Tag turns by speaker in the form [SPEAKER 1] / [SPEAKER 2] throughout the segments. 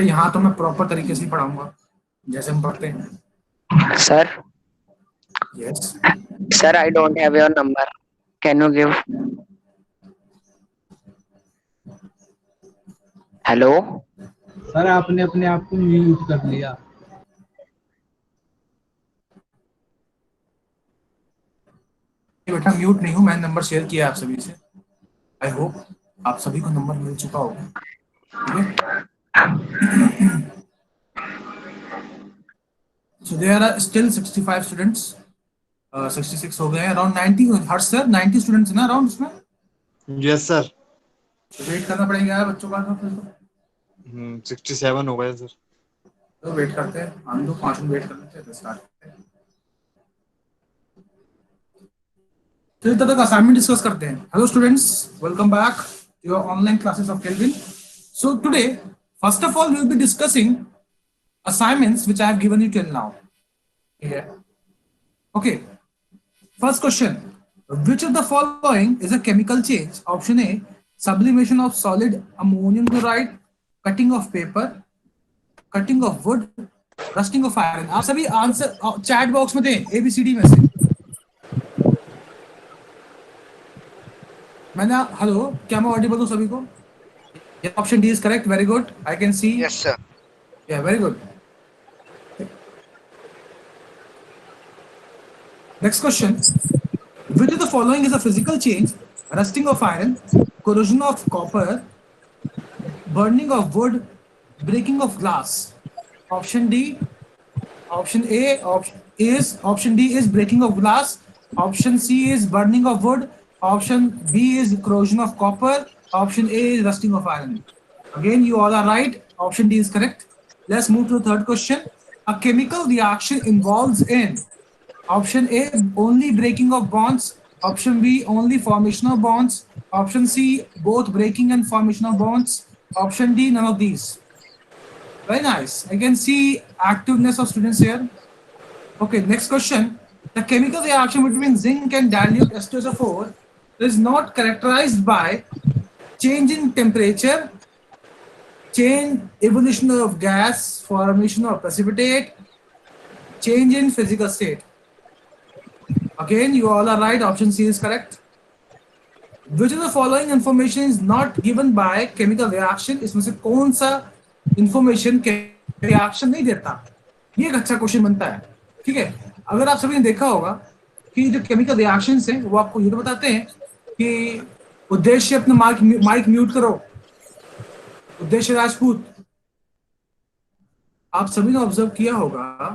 [SPEAKER 1] बेटा यहाँ तो मैं प्रॉपर तरीके से पढ़ाऊंगा जैसे हम पढ़ते हैं.
[SPEAKER 2] Sir,
[SPEAKER 1] yes.
[SPEAKER 2] sir, I don't have your number. Can you give? Hello?
[SPEAKER 3] Sir आपने अपने आप को म्यूट कर लिया.
[SPEAKER 1] बेटा म्यूट नहीं हूँ, मैंने नंबर शेयर किया आप सभी से. आई होप आप सभी को नंबर मिल चुका होगा. ठीक है. So there are still 65 students. 66 हो गए हैं. Around 90. हर्ष सर 90 स्टूडेंट्स ना अराउंड उसमें.
[SPEAKER 4] Yes sir.
[SPEAKER 1] वेट करना पड़ेगा यार बच्चों का.
[SPEAKER 4] 67 हो गए सर.
[SPEAKER 1] तो वेट करते हैं. हम लोग 5 मिनट वेट कर लेते हैं. स्टार्ट करते हैं. तो तब तक असाइनमेंट डिस्कस करते हैं. Hello students, welcome back to your online classes of Kelvin. So today first of all we will be discussing assignments which I have given you till now. Okay. First question. Which of the following is a chemical change? Option A, sublimation of solid ammonium chloride, cutting of paper, cutting of wood, rusting of iron. आप सभी answer chat box में दें ABCD में से. मैंने hello क्या मैं Audible हूँ सभी को? Option D is correct. Very good. I can see.
[SPEAKER 2] Yes, sir.
[SPEAKER 1] Yeah, very good. Next question. Which of the following is a physical change? Rusting of iron, corrosion of copper, burning of wood, breaking of glass. Option D. Option A option D is breaking of glass. Option C is burning of wood. Option B is corrosion of copper. Option A is rusting of iron. Again, you all are right. Option D is correct. Let's move to the third question. A chemical reaction involves in Option A, only breaking of bonds. Option B, only formation of bonds. Option C, both breaking and formation of bonds. Option D, none of these. Very nice. I can see activeness of students here. Okay, next question. The chemical reaction between zinc and dilute H2SO4 is not characterized by change in temperature, change evolution of gas, formation of precipitate, change in physical state. Again, you all are right. Option C is correct. Which of the following information is not given by chemical reaction? इसमें से कौन सा information reaction नहीं देता? ये एक अच्छा question बनता है. ठीक है. अगर आप सभी ने देखा होगा कि जो केमिकल रिएक्शंस हैं वो आपको ये तो बताते हैं कि उद्देश्य अपना माइक म्यूट करो. उद्देश्य राजपूत. आप सभी ने ऑब्जर्व किया होगा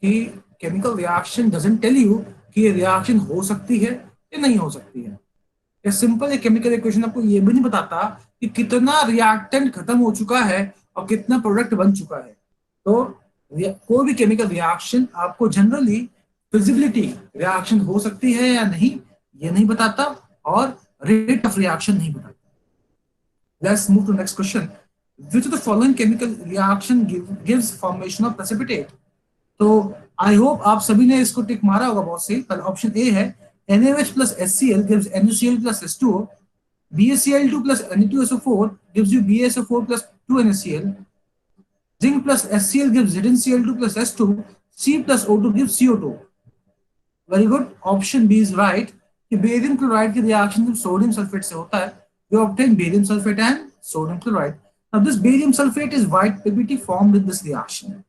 [SPEAKER 1] कि chemical reaction doesn't tell you कि ये रिएक्शन हो सकती है या नहीं हो सकती है. ये सिंपल एक केमिकल इक्वेशन आपको ये भी नहीं बताता कि कितना रिएक्टेंट खत्म हो चुका है और कितना प्रोडक्ट बन चुका है. तो कोई भी केमिकल रिएक्शन आपको जनरली फिजिबिलिटी रिएक्शन हो सकती है या नहीं ये नहीं बताता और रेट ऑफ रिएक्शन नहीं बताता. Let's move to next question. Which of the following chemical reaction gives formation of precipitate? तो आई होप आप सभी ने इसको टिक मारा होगा बहुत सही. पहले ऑप्शन ए है NaOH plus HCl gives NaCl plus H2O. BaCl2 plus Na2SO4 gives you BaSO4 plus 2NaCl. Zinc plus HCl gives ZnCl2 plus H2. C plus O2 gives CO2. Very good. Option B is right. कि barium chloride की reaction जब sodium sulphate से होता है we obtain barium sulfate and sodium chloride. Now this barium sulfate is white PBT formed in this reaction.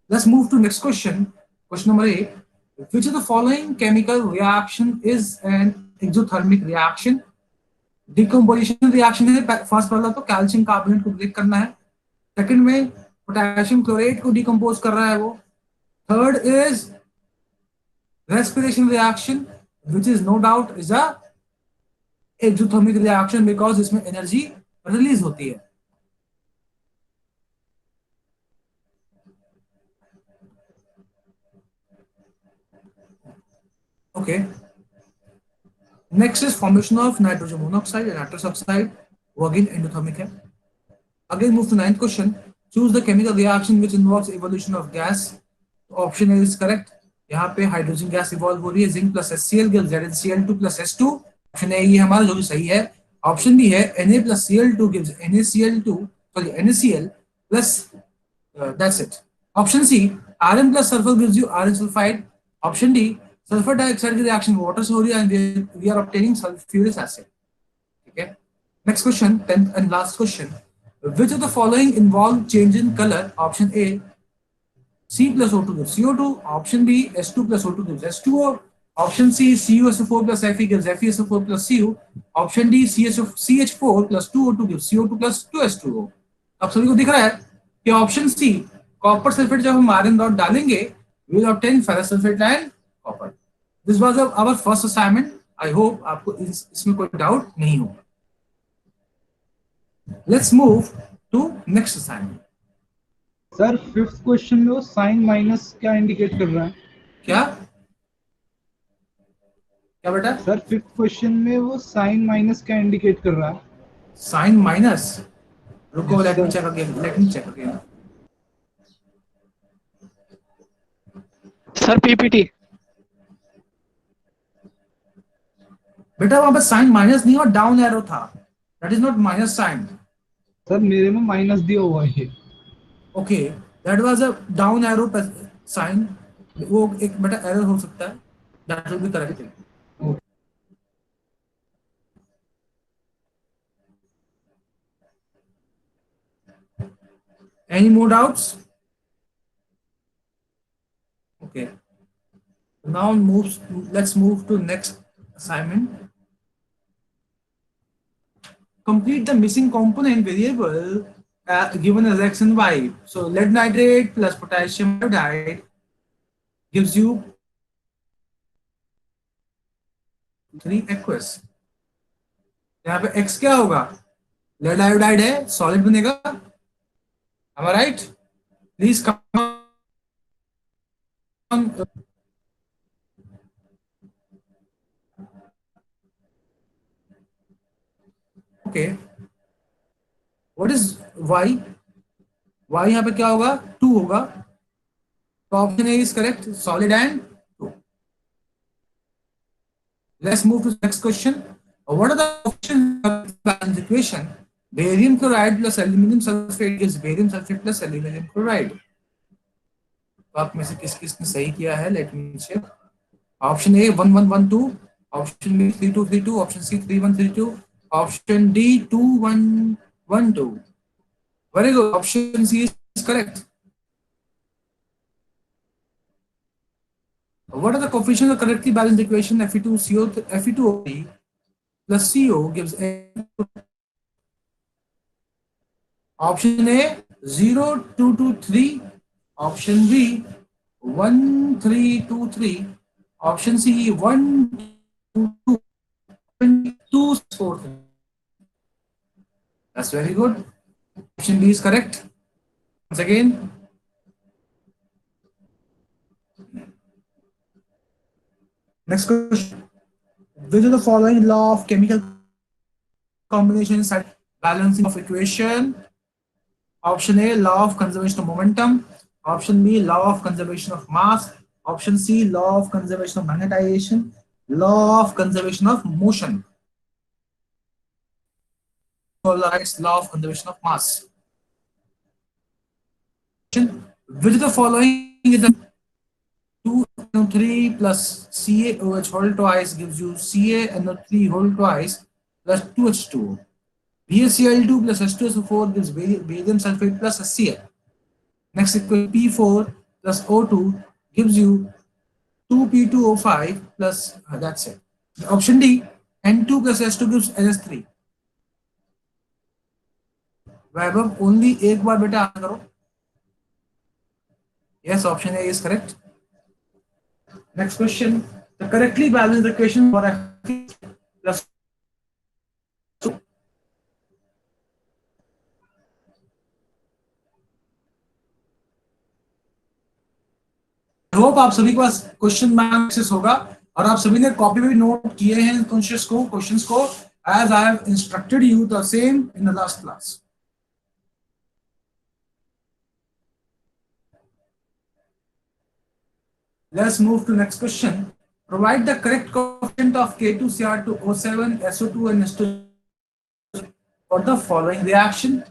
[SPEAKER 1] Let's move to next question. Question number 8. Which of the following chemical reaction is an exothermic reaction? Decomposition reaction है. First वाला तो calcium carbonate को break करना है. Second में potassium chlorate को decompose कर रहा है वो. Third is respiration reaction, which is no doubt is a exothermic reaction because इसमें एनर्जी रिलीज होती है. Okay. Next is formation of nitrogen monoxide and nitrous oxide. वो again endothermic है. Again move to ninth question. Choose the chemical reaction which involves evolution of gas. Option A is correct. यहाँ पे hydrogen gas evolve हो रही है. Zinc plus HCl gives ZnCl2 plus H2. Option A ये हमारा जो भी सही है. ऑप्शन बी है Na plus Cl2 gives NaCl2 sorry NaCl plus That's it. Option C, Rn plus sulfur gives you Rn sulfide. Option D, sulfur dioxide की reaction water से हो रही है and we are obtaining sulfuric acid. Okay. Next question, 10th and last question. Which of the following involve change in color? Option A, C plus O2 gives CO2. Option B, S2 plus O2 gives S2O. Option C, CuSO4 plus Fe gives FeSO4 plus Cu. Option D, CH4 plus 2O2 gives CO2 plus 2S2O. अब सभी को दिख रहा है कि option C, copper sulphate जब हम iron dot डालेंगे we will obtain ferrous sulfate and copper. This was our first assignment. I hope आपको इसमें कोई डाउट नहीं होगा. Let's move to next assignment.
[SPEAKER 3] Sir 5th question में वो साइन माइनस क्या इंडिकेट कर रहा है?
[SPEAKER 1] क्या क्या बेटा?
[SPEAKER 3] सर 5th क्वेश्चन में वो साइन माइनस क्या इंडिकेट कर रहा है?
[SPEAKER 1] साइन माइनस, रुको,
[SPEAKER 3] Yes,
[SPEAKER 1] let me
[SPEAKER 3] sir.
[SPEAKER 1] check again. Let me check again.
[SPEAKER 2] Sir PPT.
[SPEAKER 1] बेटा वहां पे साइन माइनस नहीं और डाउन एरो था. That is not minus sign.
[SPEAKER 3] Sir मेरे में माइनस दिया हुआ है.
[SPEAKER 1] Okay, that was a down arrow sign. वो एक बेटा एरर हो सकता है. That will be corrected. Any more doubts? Okay. Now let's move to next assignment. Complete the missing component variable given as x and y. So lead nitrate plus potassium iodide gives you 3 aqueous. यहाँ पे x क्या होगा? Lead iodide है, solid बनेगा. Am I right? Please come on. Okay. What is y? Y यहाँ पे क्या होगा? 2 होगा. तो option A is correct. Solid and 2. Let's move to the next question. What are the options of the equation? Barium chloride plus aluminum sulfate gives barium sulfate plus aluminum chloride. तो आप में से किस-किसने सही किया है? Let me check. Option A 1112, option B 3232, option C 3132, option D 2112. Very good. Option C is correct. What are the coefficients of correctly balanced equation? Fe2O3 plus CO gives A. Option A 0223, option B 1323, option C 12243. That's very good. Option B is correct. Once again, next question. Which of the following law of chemical combinations and balancing of equation? Option A, law of conservation of momentum. Option B, law of conservation of mass. Option C, law of conservation of magnetization. Law of conservation of motion. Polarized law of conservation of mass. Which of the following is the 2NO3 plus CaOH whole twice gives you CaNO3 whole twice plus 2H2O. BaCl2 plus H2SO4 gives barium sulfate plus HCl. Next equation P4 plus O2 gives you 2P2O5 plus that's it. Option D, N2 plus S2 gives NS3. Vaibhav only एक बार बेटा answer करो. Yes, option A is correct. Next question. The correctly balanced equation for Fe plus hope आप सभी के पास question bank access होगा और आप सभी ने कॉपी में भी नोट किए हैं क्वेश्चंस को as I have instructed you the same in the last class. Let's move to next question. Provide the correct coefficient of K2Cr2O7 SO2 and S2 for the following reaction.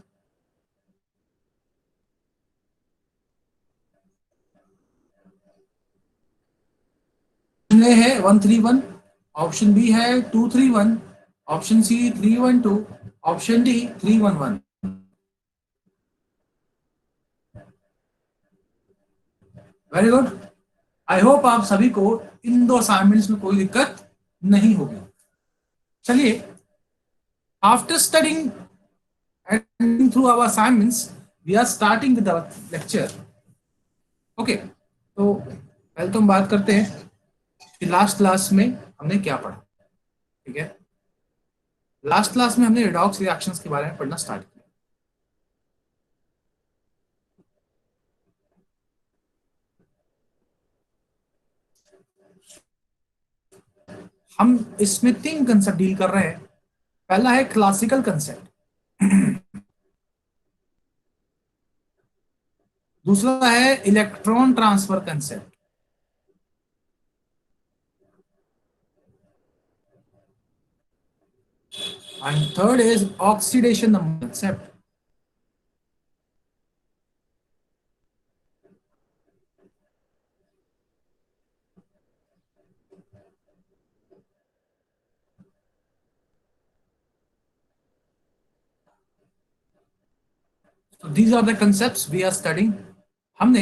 [SPEAKER 1] ए है 131, option B है 231, option C 312, option D 311। Very good. I hope आप सभी को इन दो assignments में कोई दिक्कत नहीं होगी। चलिए, after studying and through our assignments we are starting with our lecture. Okay, तो पहले तो हम बात करते हैं कि लास्ट क्लास में हमने क्या पढ़ा। ठीक है, लास्ट क्लास में हमने रिडॉक्स रिएक्शंस के बारे में पढ़ना स्टार्ट किया। हम इसमें 3 कंसेप्ट डील कर रहे हैं। पहला है क्लासिकल कंसेप्ट, दूसरा है electron transfer concept, and third is oxidation number concept. So these are the concepts we are studying। हमने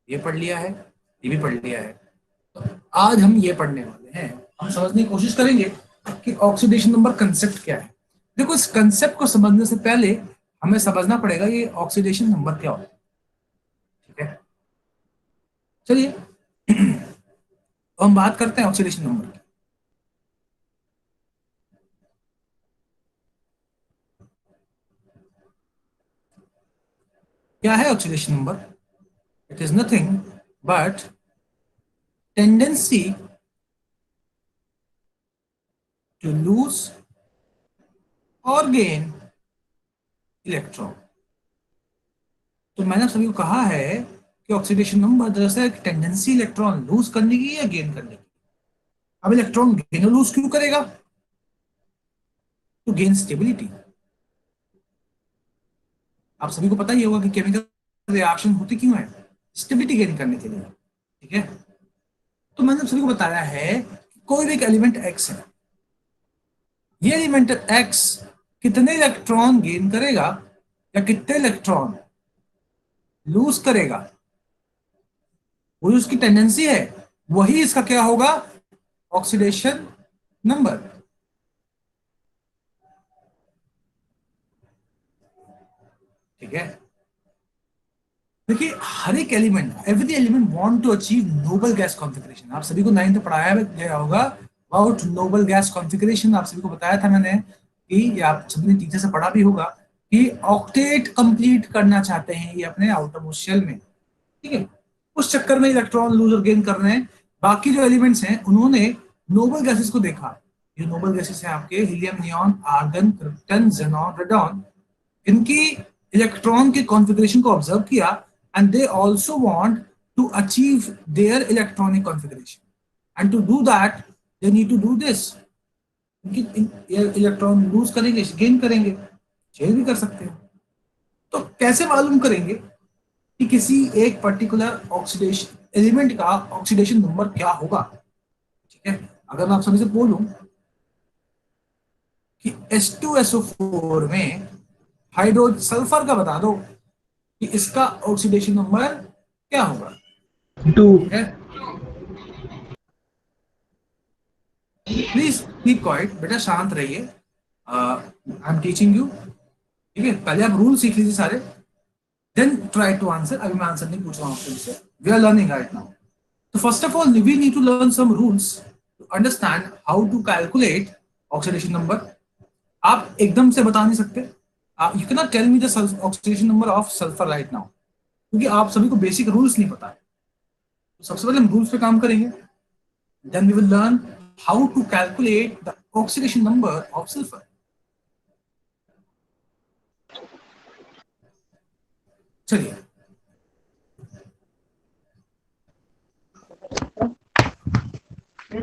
[SPEAKER 1] ये पढ़ लिया है, ये भी पढ़ लिया है। तो आज हम ये पढ़ने वाले हैं, हम समझने की कोशिश करेंगे कि ऑक्सीडेशन नंबर कंसेप्ट क्या है। देखो, इस कंसेप्ट को समझने से पहले हमें समझना पड़ेगा ये ऑक्सीडेशन नंबर क्या होता है। ठीक है, चलिए तो हम बात करते हैं ऑक्सीडेशन नंबर की। क्या है oxidation number? It is nothing but tendency to lose or gain electron. तो मैंने सभी को कहा है कि ऑक्सीडेशन नंबर दरअसल एक टेंडेंसी इलेक्ट्रॉन लूज करने की या गेन करने की। अब इलेक्ट्रॉन गेन और लूज क्यों करेगा? To gain stability. आप सभी को पता ही होगा कि केमिकल रिएक्शन होती क्यों है? स्टेबिलिटी गेन करने के लिए। ठीक है, तो मैंने सभी को बताया है कि कोई भी एक एलिमेंट एक्स है, ये एलिमेंट एक्स कितने इलेक्ट्रॉन गेन करेगा या कितने इलेक्ट्रॉन लूज करेगा, वो जो उसकी टेंडेंसी है वही इसका क्या होगा? Oxidation number. ठीक है, देखिए हर एक element, every element want to achieve noble gas configuration. आप सभी को 9th में पढ़ाया गया होगा अबाउट नोबल गैस कॉन्फिगरेशन। आप सभी को बताया था मैंने कि आप सभी ने टीचर से पढ़ा भी होगा कि ऑक्टेट कंप्लीट करना चाहते हैं ये अपने आउटर मोस्ट शेल में। ठीक है, उस चक्कर में इलेक्ट्रॉन लूज और गेन कर रहे हैं। बाकी जो एलिमेंट्स हैं उन्होंने नोबल गैसेस को देखा। ये नोबल गैसेस हैं आपके helium, neon, argon, krypton, xenon, radon. इनकी इलेक्ट्रॉन के कॉन्फ़िगरेशन को ऑब्जर्व किया and they also want to achieve their electronic configuration, and to do that they need to do this। Electron lose करेंगे, gain करेंगे, change भी कर सकते हैं। तो कैसे मालूम करेंगे कि किसी एक पर्टिकुलर ऑक्सीडेशन एलिमेंट का ऑक्सीडेशन नंबर क्या होगा? ठीक है, अगर मैं आप सभी से बोलूं कि H2SO4 में हाइड्रो सल्फर का बता दो कि इसका ऑक्सीडेशन नंबर क्या होगा?
[SPEAKER 3] 2।
[SPEAKER 1] प्लीज कीप क्वाइट, बेटा शांत रहिए। I am teaching you. ठीक है, पहले आप रूल सीख लीजिए सारे, देन ट्राई टू आंसर। अभी मैं आंसर नहीं पूछ रहा हूँ आपसे, we are learning right now. तो first of all we need to learn some rules to understand how to calculate oxidation number. आप एकदम से बता नहीं सकते। You can not tell me the oxidation number of sulphur right now, क्योंकि आप सभी को बेसिक रूल्स नहीं पता है। तो सबसे पहले हम रूल्स पे काम करेंगे, then we will learn how to calculate the oxidation number of sulphur. चलिए,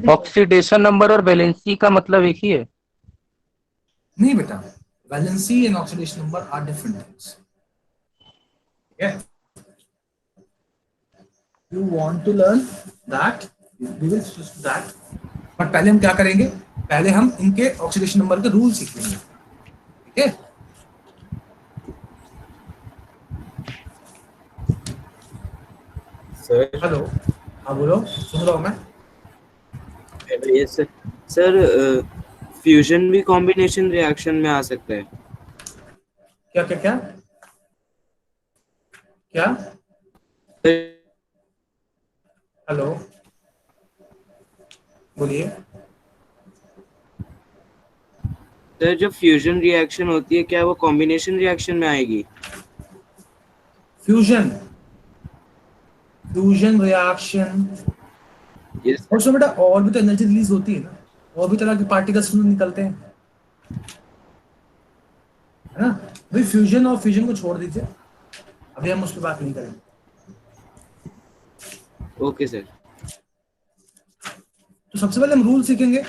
[SPEAKER 4] ऑक्सीडेशन नंबर और वैलेंसी का मतलब एक ही है?
[SPEAKER 1] नहीं बेटा, valency and oxidation number are different things. You want to learn that we will that, but पहले हम क्या करेंगे, पहले हम इनके ऑक्सीडेशन नंबर के रूल सीख लेंगे, ठीक है।
[SPEAKER 5] सर
[SPEAKER 1] हेलो, हाँ बोलो, सुन रहा हूँ मैं।
[SPEAKER 5] Yes sir. सर फ्यूजन भी कॉम्बिनेशन रिएक्शन में आ सकता है?
[SPEAKER 1] क्या क्या क्या क्या? हेलो, बोलिए।
[SPEAKER 5] सर जब फ्यूजन रिएक्शन होती है क्या वो कॉम्बिनेशन रिएक्शन में आएगी?
[SPEAKER 1] फ्यूजन, फ्यूजन रिएक्शन,
[SPEAKER 5] यस
[SPEAKER 1] और उसमें बेटा और भी तो एनर्जी रिलीज होती है ना, और भी तरह के पार्टिकल्स निकलते हैं, है ना। भाई फ्यूजन और फ्यूजन को छोड़ दीजिए, अभी हम उस पर बात नहीं करेंगे।
[SPEAKER 5] Okay sir.
[SPEAKER 1] तो सबसे पहले हम रूल सीखेंगे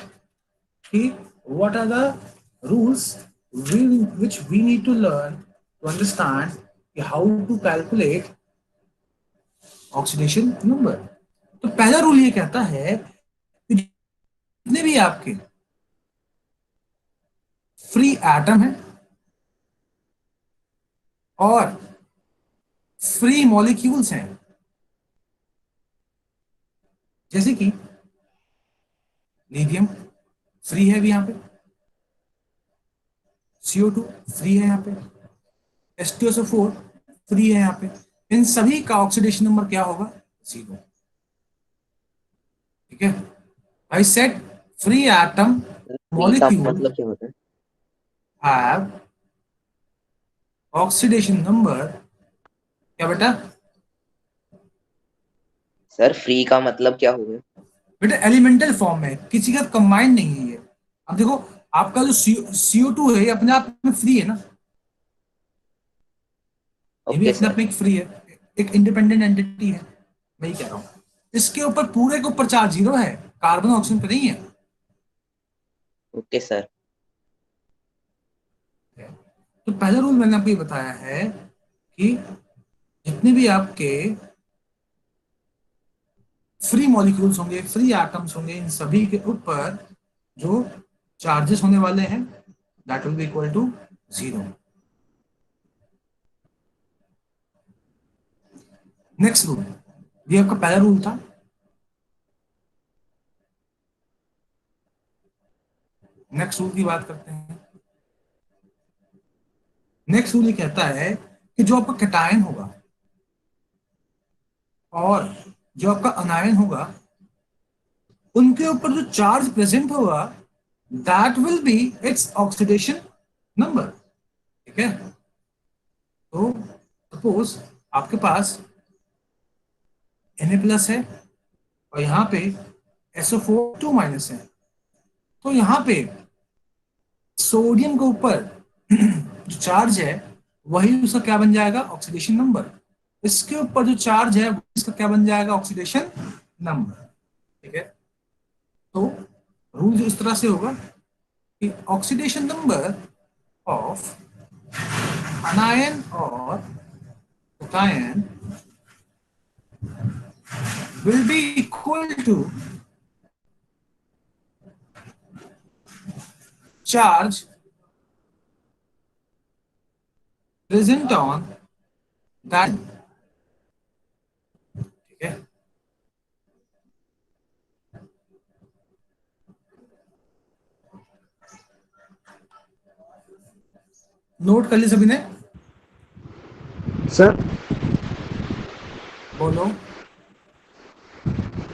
[SPEAKER 1] कि what are the rules which we need to learn to understand how to calculate oxidation number। तो पहला रूल ये कहता है कि जितने भी आपके फ्री एटम है और फ्री मॉलिक्यूल्स हैं, जैसे कि लिथियम फ्री है अभी यहाँ पे, CO2 फ्री है यहाँ पे, H2SO4 फ्री है यहाँ पे, इन सभी का ऑक्सीडेशन नंबर क्या होगा? 0। ठीक है, I said free atom
[SPEAKER 2] free का
[SPEAKER 1] मॉलिक्यूल
[SPEAKER 2] मतलब क्या होता है?
[SPEAKER 1] हैव ऑक्सीडेशन नंबर, क्या बेटा?
[SPEAKER 2] सर फ्री का मतलब क्या होगा?
[SPEAKER 1] बेटा एलिमेंटल फॉर्म में, किसी का कंबाइंड नहीं है ये। अब देखो, आपका जो CO2 है ये अपने आप में फ्री है ना, ये भी
[SPEAKER 2] ओके
[SPEAKER 1] अपने
[SPEAKER 2] सर।
[SPEAKER 1] आप में एक फ्री है, एक इंडिपेंडेंट एंटिटी है, मैं ही कह रहा हूँ। इसके ऊपर पूरे के ऊपर चार्ज 0 है, कार्बन ऑक्सीजन पे नहीं है।
[SPEAKER 2] Okay sir.
[SPEAKER 1] तो पहला रूल मैंने आपको ये बताया है कि जितने भी आपके फ्री मॉलिक्यूल्स होंगे, फ्री एटम्स होंगे, इन सभी के ऊपर जो चार्जेस होने वाले हैं that will be equal to 0। Next rule, ये आपका पहला रूल था। नेक्स्ट रूल की बात करते हैं। नेक्स्ट रूल ये कहता है कि जो आपका कैटायन होगा और जो आपका अनायन होगा, उनके ऊपर जो चार्ज प्रेजेंट होगा that will B its oxidation number. ठीक है, तो सपोज आपके पास Na+ है और यहाँ पे SO4 2- है, तो यहाँ पे सोडियम के ऊपर जो चार्ज है वही उसका क्या बन जाएगा? Oxidation number. इसके ऊपर जो चार्ज है इसका क्या बन जाएगा? Oxidation number. ठीक है, तो रूल जो इस तरह से होगा कि ऑक्सीडेशन नंबर ऑफ अनायन और cation will be equal to charge present on that। ठीक है, नोट कर ली सभी ने?
[SPEAKER 6] सर
[SPEAKER 1] बोलो।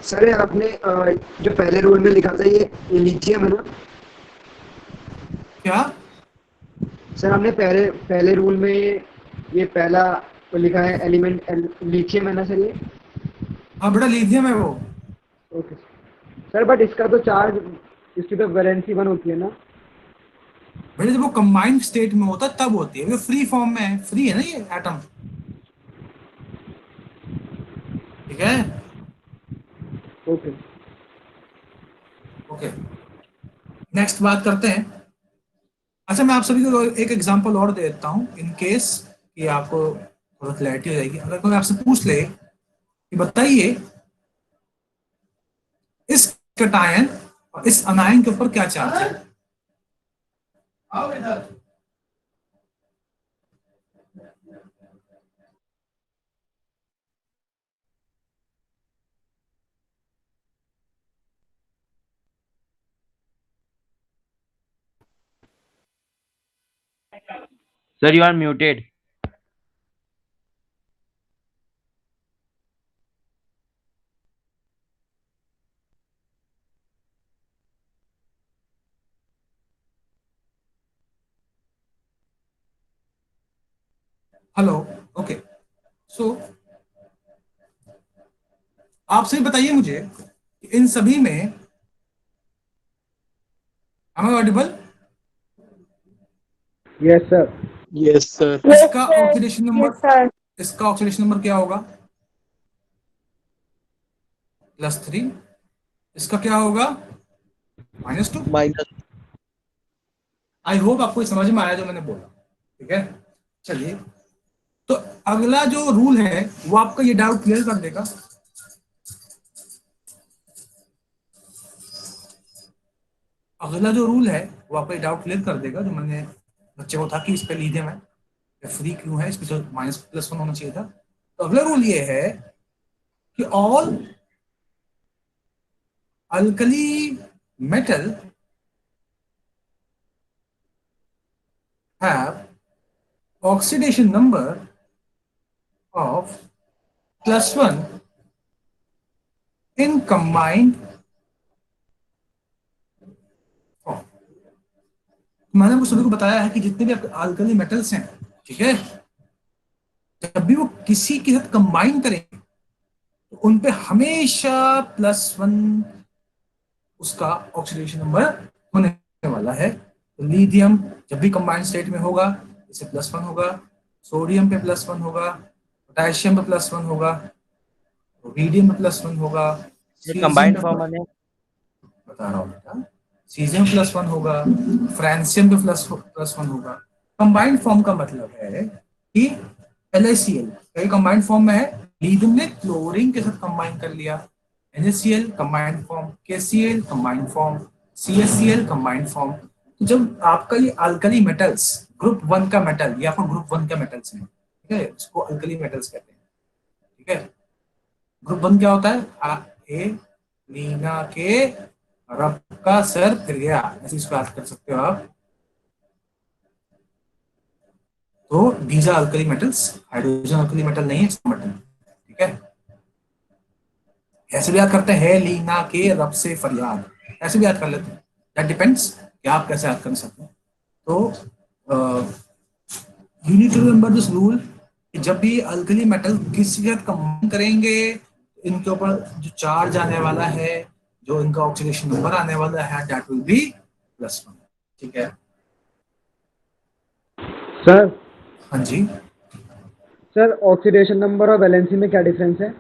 [SPEAKER 6] सर आपने जो पहले रूल में लिखा था ये लिथियम है ना?
[SPEAKER 1] क्या?
[SPEAKER 6] सर आपने पहले पहले रूल में ये पहला वो लिखा है एलिमेंट लिथियम है ना सर ये?
[SPEAKER 1] हाँ बेटा, लिथियम है वो।
[SPEAKER 6] ओके सर, बट इसका तो चार्ज, इसकी तो वैलेंसी 1 होती है ना?
[SPEAKER 1] बेटा जब वो कंबाइंड स्टेट में होता है तब होती है, वो फ्री फॉर्म में है, फ्री है ना ये एटम। ठीक है,
[SPEAKER 6] ओके
[SPEAKER 1] ओके, नेक्स्ट बात करते हैं। अच्छा, मैं आप सभी को एक एग्जांपल और दे देता हूँ इन केस कि आपको थोड़ा क्लैरिटी हो जाएगी। अगर कोई आपसे पूछ ले कि बताइए कैटायन और इस अनायन के ऊपर क्या चार्ज है। आओ इधर।
[SPEAKER 7] Sir, you are muted.
[SPEAKER 1] Hello, okay. So आप सही बताइए मुझे, इन सभी में am I audible?
[SPEAKER 6] Yes sir.
[SPEAKER 8] Yes, sir.
[SPEAKER 1] इसका ऑक्सीडेशन नंबर, इसका ऑक्सीडेशन नंबर क्या होगा? +3। इसका क्या होगा? -2।
[SPEAKER 8] Minus.
[SPEAKER 1] आई होप आपको समझ में आया जो मैंने बोला, ठीक है। चलिए, तो अगला जो रूल है वो आपका ये डाउट क्लियर कर देगा। अगला जो रूल है वो आपका ये डाउट क्लियर कर देगा जो मैंने बच्चे को था कि इस पे लिथियम है, फ्री क्यों है, इस पे तो -+1 होना चाहिए था। तो अगला रूल ये है कि all alkali metal have oxidation number of +1 in combined form। मैंने आपको सभी को बताया है कि जितने भी अल्कली मेटल्स हैं, ठीक है, जब भी वो किसी के साथ कंबाइन करेंगे तो उन पे हमेशा +1 उसका ऑक्सीडेशन नंबर होने वाला है। तो लिथियम जब भी कंबाइंड स्टेट में होगा इसे +1 होगा, सोडियम पे +1 होगा, पोटेशियम पे +1 होगा, रुबिडियम पे +1 होगा,
[SPEAKER 7] ये
[SPEAKER 1] सीजियम
[SPEAKER 7] कंबाइंड
[SPEAKER 1] पे
[SPEAKER 7] फॉर्म है।
[SPEAKER 1] बता रहा हूँ बेटा, सीजियम +1 होगा, फ्रांसियम पे +1 होगा। कंबाइंड फॉर्म का मतलब है कि LaCl कई कंबाइंड फॉर्म में है, लिथियम ने क्लोरीन के साथ कंबाइन कर लिया, NaCl combined form, KCl combined form, CaCl combined form. तो जब आपका ये अल्कली मेटल्स ग्रुप 1 का मेटल, ये आपको ग्रुप 1 का मेटल्स है, ठीक है, इसको अल्कली मेटल्स कहते हैं, ठीक है। ग्रुप 1 क्या होता है? ए लीना के रब का सर फिर गया, ऐसे इसको याद कर सकते हो आप। तो these are alkali metals, hydrogen alkali metal नहीं है, मेटल, ठीक है। ऐसे भी याद करते हैं लीना के रब से फरियाद, ऐसे भी याद कर लेते हैं, दैट डिपेंड्स कि आप कैसे याद कर सकते हैं। तो you need to remember this rule, जब भी अल्कली मेटल किसी के साथ कंबाइन करेंगे इनके ऊपर जो चार्ज आने वाला है, जो इनका ऑक्सीडेशन नंबर आने वाला है, दैट विल बी +1, ठीक है।
[SPEAKER 6] सर
[SPEAKER 1] हाँ जी,
[SPEAKER 6] सर ऑक्सीडेशन नंबर और वैलेंसी में क्या डिफरेंस है?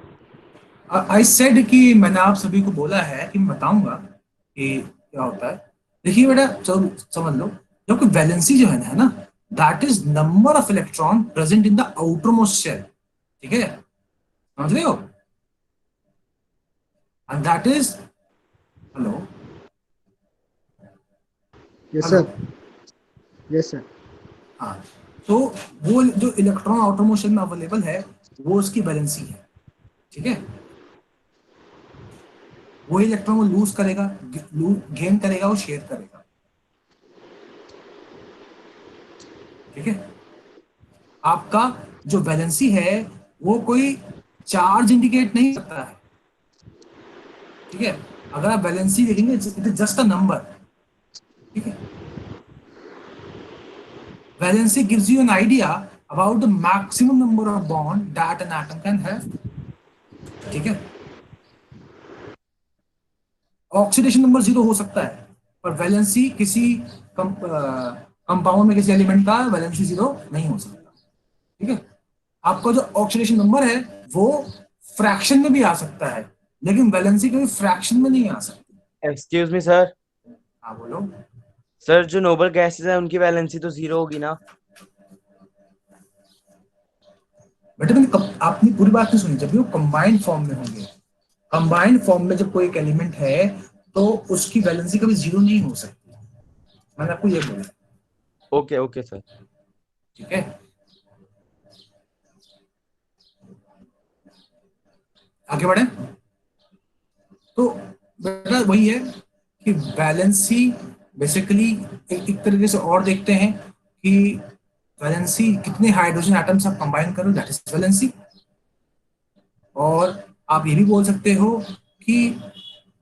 [SPEAKER 1] आई सेड कि मैंने आप सभी को बोला है कि मैं बताऊंगा कि क्या होता है। देखिए बेटा, चलो समझ लो, जो कि वैलेंसी जो है ना, that is number of electron present in the outermost shell, ठीक है, समझ रहे हो? And that is, hello,
[SPEAKER 6] yes sir. Yes sir.
[SPEAKER 1] हाँ, तो वो जो इलेक्ट्रॉन आउटरमोस्ट शेल में अवेलेबल है वो उसकी वैलेंसी है, ठीक है। वो इलेक्ट्रॉन वो लूज करेगा, गेन करेगा, वो शेयर करेगा, ठीक है। आपका जो वैलेंसी है वो कोई चार्ज इंडिकेट नहीं करता है, ठीक है। अगर आप वैलेंसी देखेंगे it is just a number, ठीक है। Valency gives you an idea about the maximum number of bond that an atom can have, ठीक है। ऑक्सीडेशन नंबर 0 हो सकता है, पर वैलेंसी किसी कंपाउंड में किसी एलिमेंट का वैलेंसी 0 नहीं हो सकता, ठीक है। आपका जो ऑक्सीडेशन नंबर है वो फ्रैक्शन में भी आ सकता है, लेकिन वैलेंसी कभी फ्रैक्शन में नहीं आ सकती।
[SPEAKER 7] Excuse me sir.
[SPEAKER 1] हाँ बोलो।
[SPEAKER 7] सर जो नोबल गैसेस है उनकी वैलेंसी तो 0 होगी ना?
[SPEAKER 1] बेटे मैंने आपने पूरी बात नहीं सुनी, जब भी वो कंबाइंड फॉर्म में होंगे, कंबाइंड फॉर्म में जब कोई एक एलिमेंट है तो उसकी वैलेंसी कभी जीरो नहीं हो सकती। मैंने आपको ये बोला,
[SPEAKER 7] ओके ओके सर।
[SPEAKER 1] ठीक है। आगे बढ़े तो बेटा वही है कि वैलेंसी बेसिकली एक तरीके से और देखते हैं कि वैलेंसी कितने हाइड्रोजन एटम्स आप कंबाइन करो, दैट इज वैलेंसी। और आप ये भी बोल सकते हो कि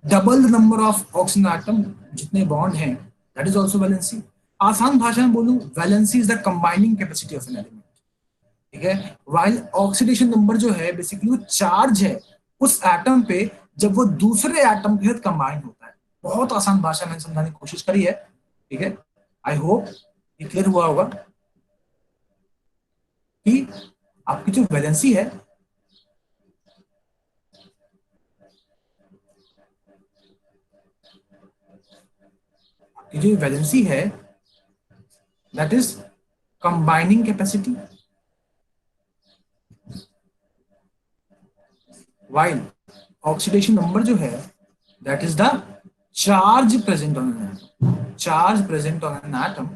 [SPEAKER 1] double the number of oxygen atom, जितने बॉन्ड हैं, दैट इज आल्सो वैलेंसी। आसान भाषा में बोलूं, valency is the combining capacity of an element, ठीक है। वाइल ऑक्सीडेशन नंबर जो है बेसिकली वो चार्ज है उस एटम पे जब वो दूसरे एटम के साथ कंबाइन होता है। बहुत आसान भाषा में समझाने की कोशिश करी है, ठीक है। आई होप ये क्लियर हुआ होगा कि आपकी जो वैलेंसी है जो वैलेंसी है that is combining capacity, while oxidation number जो है that is the charge present on an atom, charge present on an atom,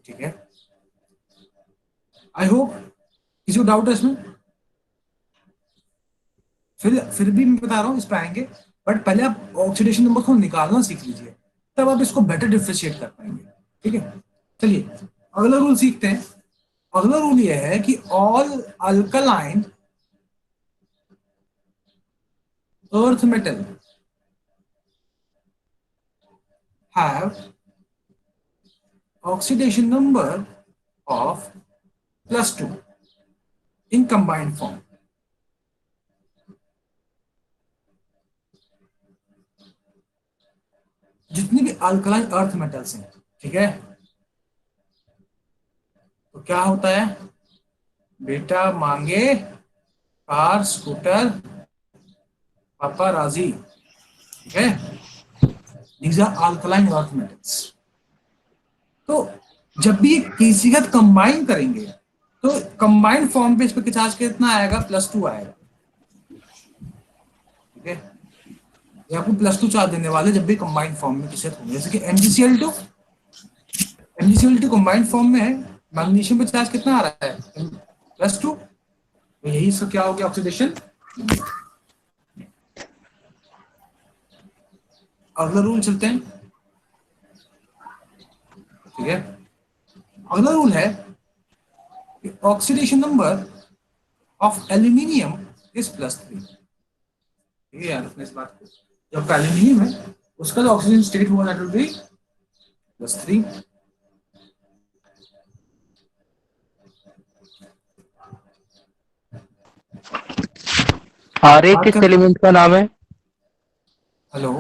[SPEAKER 1] ठीक है। आई होप किसी को डाउट है इसमें? फिर भी मैं बता रहा हूं, इस पे आएंगे, बट पहले आप ऑक्सीडेशन नंबर को निकालना सीख लीजिए, तब आप इसको बेटर डिफरेंशिएट कर पाएंगे, ठीक है। चलिए अगला रूल सीखते हैं। अगला रूल यह है कि all alkaline earth metal have oxidation number of +2 in combined form. जितनी भी अल्कलाइन अर्थ मेटल्स हैं, ठीक है, तो क्या होता है बेटा? मांगे कार, स्कूटर, पापा राजी, ठीक है। These are alkaline earth metals. तो जब भी किसी का कंबाइन करेंगे तो कंबाइंड फॉर्म पे इस पे चार्ज कितना आएगा? +2 आएगा, ठीक है। ये आपको +2 चार्ज देने वाले जब भी कंबाइंड फॉर्म में किसी होंगे, जैसे कि MgCl2 कंबाइंड फॉर्म में है, मैग्नीशियम पे चार्ज कितना आ रहा है? +2। तो यही सब क्या हो गया? ऑक्सीडेशन। अगला रूल चलते हैं, ठीक है। अगला रूल है कि oxidation number of aluminium is +3। ठीक है, याद रखना इस बात को। जब एल्यूमिनियम है उसका जो ऑक्सीजन स्टेट होगा दैट विल बी +3।
[SPEAKER 4] आरए किस एलिमेंट का नाम है?
[SPEAKER 1] हेलो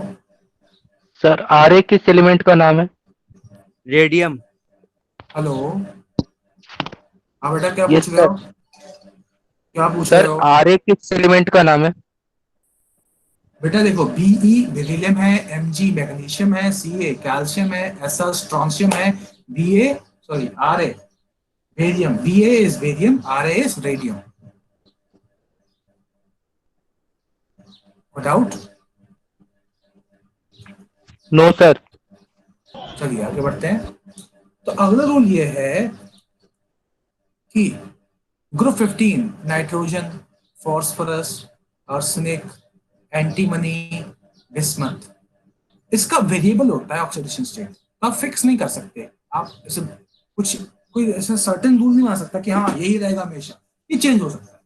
[SPEAKER 4] सर आरए किस एलिमेंट का नाम है?
[SPEAKER 5] रेडियम।
[SPEAKER 1] हेलो, हाँ बेटा क्या
[SPEAKER 4] यस
[SPEAKER 1] पूछ रहे
[SPEAKER 4] सर।
[SPEAKER 1] हो? क्या पूछ रहे
[SPEAKER 4] सर
[SPEAKER 1] हो?
[SPEAKER 4] आरए किस एलिमेंट का नाम है?
[SPEAKER 1] बेटा देखो, Be बेरिलियम है, Mg मैग्नीशियम है, Ca कैल्शियम है, Sl स्ट्रोंशियम है, Ra barium, Ba is barium, Ra is radium. Doubt?
[SPEAKER 4] No sir.
[SPEAKER 1] चलिए आगे बढ़ते हैं। तो अगला रूल ये है कि group 15 nitrogen, phosphorus, arsenic, antimony, bismuth, इसका वेरिएबल होता है ऑक्सीडेशन स्टेट। आप फिक्स नहीं कर सकते, आप इसे कुछ कोई ऐसा सर्टेन रूल नहीं बना सकता कि हाँ यही रहेगा हमेशा, ये चेंज हो सकता है,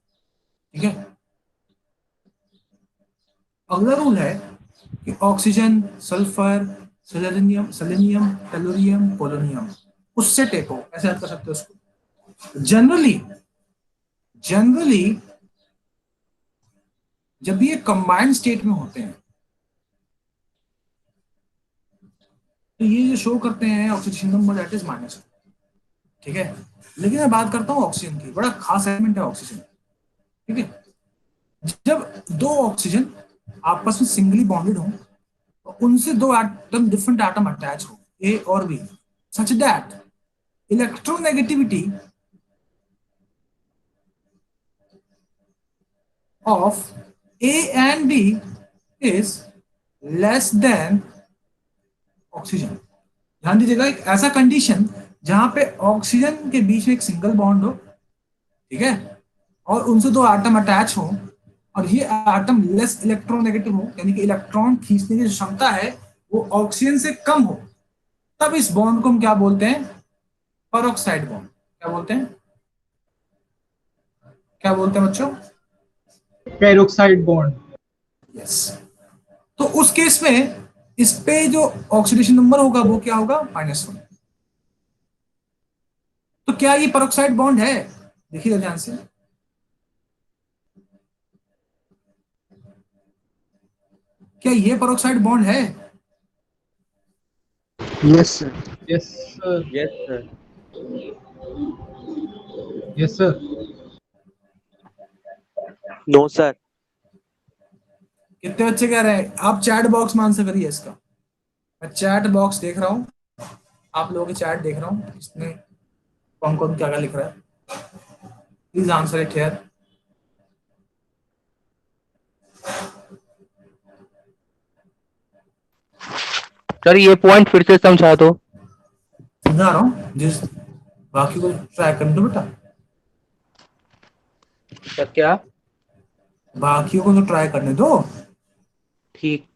[SPEAKER 1] ठीक है। अगला रूल है कि oxygen, sulphur, selenium, tellurium, polonium, उससे टेको, ऐसे याद कर सकते हो उसको। जनरली जब ये कंबाइंड स्टेट में होते हैं तो ये जो शो करते हैं ऑक्सीडेशन नंबर दैट इज -2, ठीक है। लेकिन मैं बात करता हूं ऑक्सीजन की, बड़ा खास एलिमेंट है ऑक्सीजन, ठीक है। जब दो ऑक्सीजन आपस में सिंगली बॉन्डेड हो, तो उनसे दो एटम, डिफरेंट एटम अटैच हो, ए और B, such that electronegativity of A and B is less than oxygen. ध्यान दीजिएगा, एक ऐसा कंडीशन जहां पे ऑक्सीजन के बीच में एक सिंगल बॉन्ड हो, ठीक है, और उनसे दो एटम अटैच हो, और ये एटम लेस इलेक्ट्रोनेगेटिव हो, यानी कि इलेक्ट्रॉन खींचने की जो क्षमता है वो ऑक्सीजन से कम हो, तब इस बॉन्ड को हम क्या बोलते हैं? Peroxide bond. क्या बोलते हैं? क्या बोलते हैं बच्चों?
[SPEAKER 3] Peroxide bond.
[SPEAKER 1] यस। तो उस केस में इस पे जो ऑक्सीडेशन नंबर होगा वो क्या होगा? -1। तो क्या ये पेरोक्साइड बॉन्ड है? देखिए ध्यान से, क्या ये पेरोक्साइड बॉन्ड है?
[SPEAKER 6] Yes sir.
[SPEAKER 3] Yes sir.
[SPEAKER 7] Yes sir.
[SPEAKER 3] Yes sir.
[SPEAKER 7] No sir.
[SPEAKER 1] कितने बच्चे कह रहे हैं? आप चैट बॉक्स में आंसर करिए इसका। मैं चैट बॉक्स देख रहा हूं, आप लोगों की चैट देख रहा हूं, इसमें कौन कौन क्या क्या लिख रहा है। Please answer it here.
[SPEAKER 4] Sir ये पॉइंट फिर से समझा दो।
[SPEAKER 1] समझा रहा हूँ, जिस बाकी को ट्राई करने दो बेटा,
[SPEAKER 4] सर क्या?
[SPEAKER 1] बाकियों को तो ट्राई करने दो।
[SPEAKER 4] ठीक।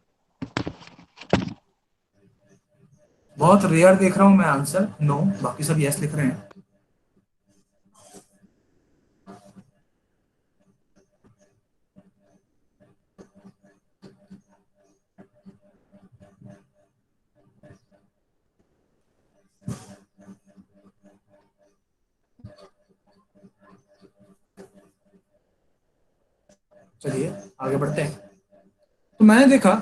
[SPEAKER 1] बहुत रेयर देख रहा हूं मैं आंसर नो, बाकी सब यस लिख रहे हैं। चलिए आगे बढ़ते हैं। तो मैंने देखा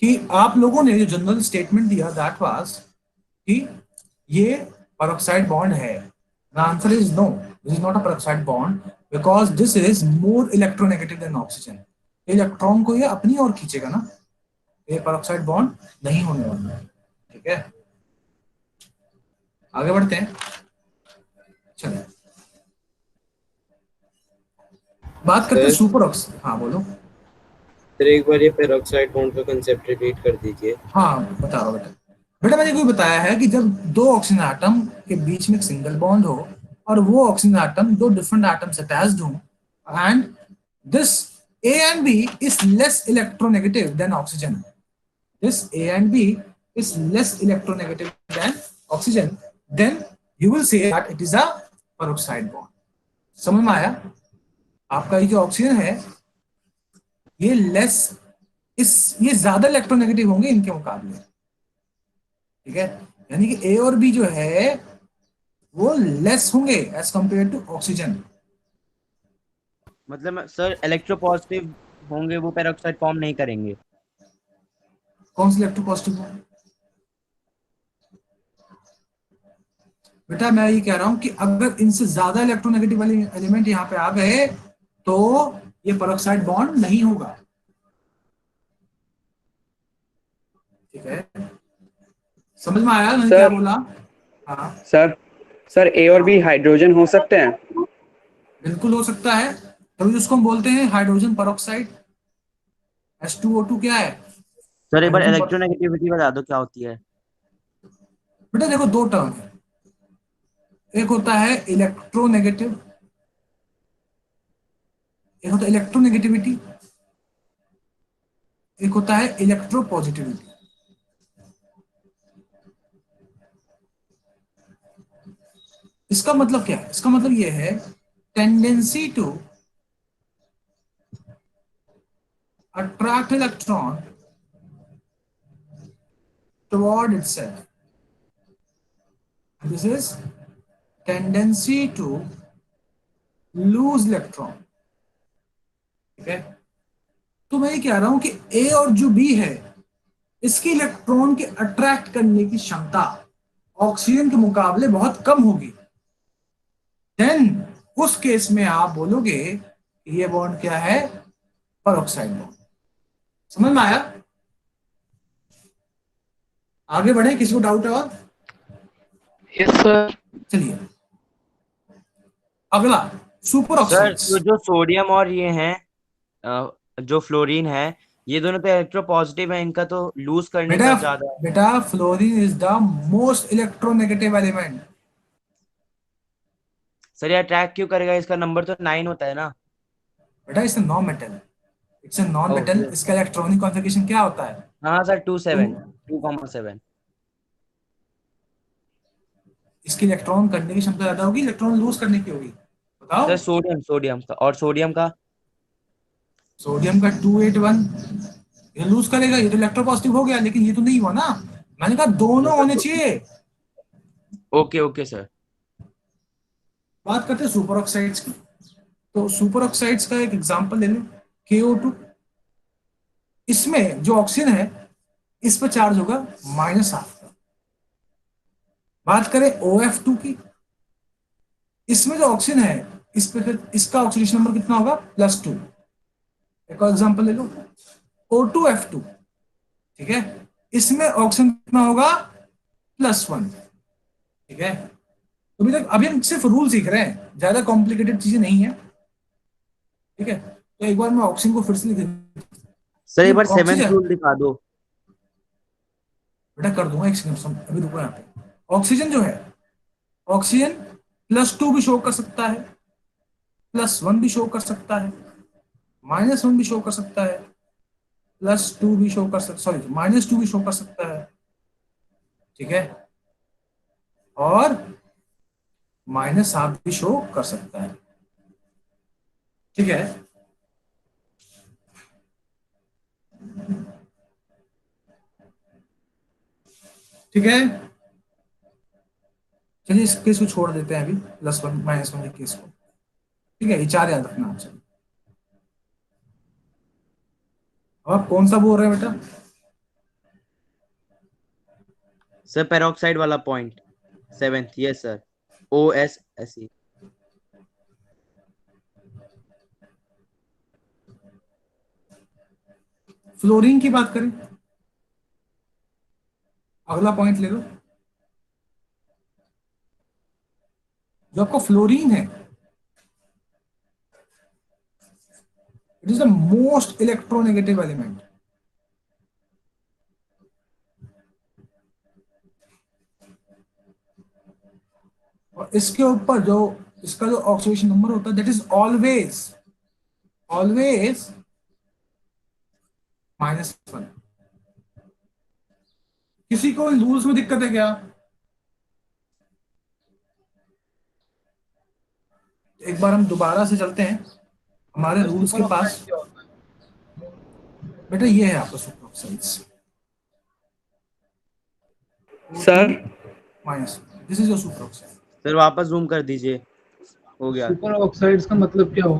[SPEAKER 1] कि आप लोगों ने जो जनरल स्टेटमेंट दिया दैट वाज कि ये पेरोक्साइड बॉन्ड है। The answer is no, this is not a peroxide bond because this is more electronegative than oxygen. Electron को ये अपनी ओर खींचेगा ना, ये पेरोक्साइड बॉन्ड नहीं होने वाला है। ठीक है, आगे बढ़ते हैं। चलिए बात करते हैं सुपर ऑक्सीजन। हाँ बोलो।
[SPEAKER 5] सर एक बार ये पेरोक्साइड बॉन्ड का कंसेप्ट रिपीट कर दीजिए।
[SPEAKER 1] हाँ बता रहा हूँ बेटा। बेटा मैंने कोई बताया है कि जब दो ऑक्सीजन एटम के बीच में एक सिंगल बॉन्ड हो और वो ऑक्सीजन एटम दो डिफरेंट एटम्स अटैच्ड हो and this A and B is less electronegative than oxygen. This A and B is less electronegative than oxygen. Then you will say that it is a peroxide bond. समझ में आया? आपका ये जो oxygen है ये ये ज्यादा इलेक्ट्रोनेगेटिव होंगे इनके मुकाबले। ठीक है, यानी कि ए और बी जो है वो लेस होंगे एज कंपेयर टू ऑक्सीजन।
[SPEAKER 7] मतलब सर इलेक्ट्रोपॉजिटिव होंगे, वो पेरोक्साइड फॉर्म नहीं करेंगे।
[SPEAKER 1] कौन सी इलेक्ट्रोपॉजिटिव है बेटा? मैं ये कह रहा हूं कि अगर इनसे ज्यादा इलेक्ट्रोनेगेटिव वाले एलिमेंट यहाँ पे आ गए तो ये पेरोक्साइड बॉन्ड नहीं होगा। ठीक है, समझ में आया मैंने क्या बोला? हाँ
[SPEAKER 8] सर ए और बी हाइड्रोजन हो सकते हैं?
[SPEAKER 1] बिल्कुल हो सकता है, तभी उसको हम बोलते हैं हाइड्रोजन पेरोक्साइड। H2O2 क्या है?
[SPEAKER 7] सर एक बार
[SPEAKER 1] हाइड्रोजन
[SPEAKER 7] इलेक्ट्रोनेगेटिविटी बता दो क्या होती है।
[SPEAKER 1] बेटा देखो दो टर्म है, एक होता है इलेक्ट्रोनेगेटिव, एक होता है इलेक्ट्रोनेगेटिविटी, एक होता है इलेक्ट्रोपॉजिटिविटी। इसका मतलब क्या है? इसका मतलब यह है tendency to attract electron toward itself. This is tendency to lose electron. ठीक है, तो मैं ये कह रहा हूं कि ए और जो बी है इसकी इलेक्ट्रॉन के अट्रैक्ट करने की क्षमता ऑक्सीजन के मुकाबले बहुत कम होगी। देन उस केस में आप बोलोगे ये बॉन्ड क्या है? Peroxide bond. समझ में आया? आगे बढ़े, किसी को डाउट है और?
[SPEAKER 4] Yes sir.
[SPEAKER 1] चलिए अगला सुपर
[SPEAKER 7] सर
[SPEAKER 1] ऑक्साइड्स।
[SPEAKER 7] तो जो सोडियम और ये हैं जो फ्लोरीन है, ये दोनों तो इलेक्ट्रो पॉजिटिव है, इनका तो लूज करने
[SPEAKER 1] बेटा
[SPEAKER 7] का ज्यादा है।
[SPEAKER 1] बेटा fluorine is the most electronegative element.
[SPEAKER 7] Sir ये अट्रैक्ट क्यों करेगा? इसका नंबर तो 9 होता है ना।
[SPEAKER 1] बेटा it's a non metal, it's a non
[SPEAKER 7] oh
[SPEAKER 1] metal,
[SPEAKER 7] yes
[SPEAKER 1] इसका
[SPEAKER 7] सर।
[SPEAKER 1] इलेक्ट्रॉनिक कॉन्फ़िगरेशन क्या होता है?
[SPEAKER 7] हाँ सर, 2 7,
[SPEAKER 1] टू।
[SPEAKER 7] 2,7।
[SPEAKER 1] इसकी इलेक्ट्रॉन करने की क्षमता ज्यादा होगी, इलेक्ट्रॉन लूज करने की होगी? बताओ।
[SPEAKER 7] सर सोडियम का, और सोडियम का।
[SPEAKER 1] सोडियम का 281, ये लूज करेगा, ये तो इलेक्ट्रोपॉजिटिव हो गया, लेकिन ये तो नहीं हुआ ना। मैंने कहा
[SPEAKER 7] तो
[SPEAKER 1] दोनों
[SPEAKER 7] सर
[SPEAKER 1] होने चाहिए।
[SPEAKER 7] Okay okay sir.
[SPEAKER 1] बात करते हैं सुपर ऑक्साइड्स की। तो सुपर ऑक्साइड्स का एक एग्जांपल ले लो, KO2। इसमें जो ऑक्सीजन है, इस पर चार्ज होगा -8 का। बात करें OF2 की, इसमें जो ऑक्सीजन है, इस पे फिर इसका ऑक्सीडेशन नंबर कितना होगा? +2। एक और एग्जांपल ले लो, O2F2। ठीक है, इसमें ऑक्सीजन कितना होगा? +1। ठीक है, तो अभी हम सिर्फ रूल सीख रहे हैं, ज्यादा कॉम्प्लिकेटेड चीजें नहीं है। ठीक है, तो एक बार मैं ऑक्सीजन को फिर से लिख देता
[SPEAKER 7] सर एक
[SPEAKER 1] हूँ।
[SPEAKER 7] बार सेवेंथ
[SPEAKER 1] ऑक्सीजन,
[SPEAKER 7] रूल दिखा दो।
[SPEAKER 1] बेटा कर दूंगा, एक सेकंड अभी रुको यहाँ पे। ऑक्सीजन जो है, ऑक्सीजन +2 भी शो कर सकता है, +1 भी शो कर सकता है, -1 भी शो कर सकता है, +2 भी शो कर सकता, सॉरी -2 भी शो कर सकता है। ठीक है, और -7 भी शो कर सकता है। ठीक है, ठीक है, चलिए इस केस को छोड़ देते हैं अभी, +1 -1 के केस को। ठीक है, ये चार याद रखना आपसे। अब आप कौन सा बोल रहे हैं बेटा?
[SPEAKER 7] सर पेरोक्साइड वाला point, seventh, yes sir. OSSE।
[SPEAKER 1] Fluorine की बात करें, अगला पॉइंट ले लो। जो आपको फ्लोरीन है, it is the most electronegative element. और इसके ऊपर जो इसका जो ऑक्सीडेशन नंबर होता है, दैट इज ऑलवेज ऑलवेज -1। किसी को रूल्स में दिक्कत है क्या? एक बार हम दोबारा से चलते हैं हमारे रूल्स के पास। बेटा ये है आपका super oxides, O2
[SPEAKER 8] sir
[SPEAKER 1] -1, this is your super oxide.
[SPEAKER 7] Sir वापस जूम कर दीजिए, हो गया।
[SPEAKER 3] सुपर ऑक्साइड्स का मतलब क्या हो?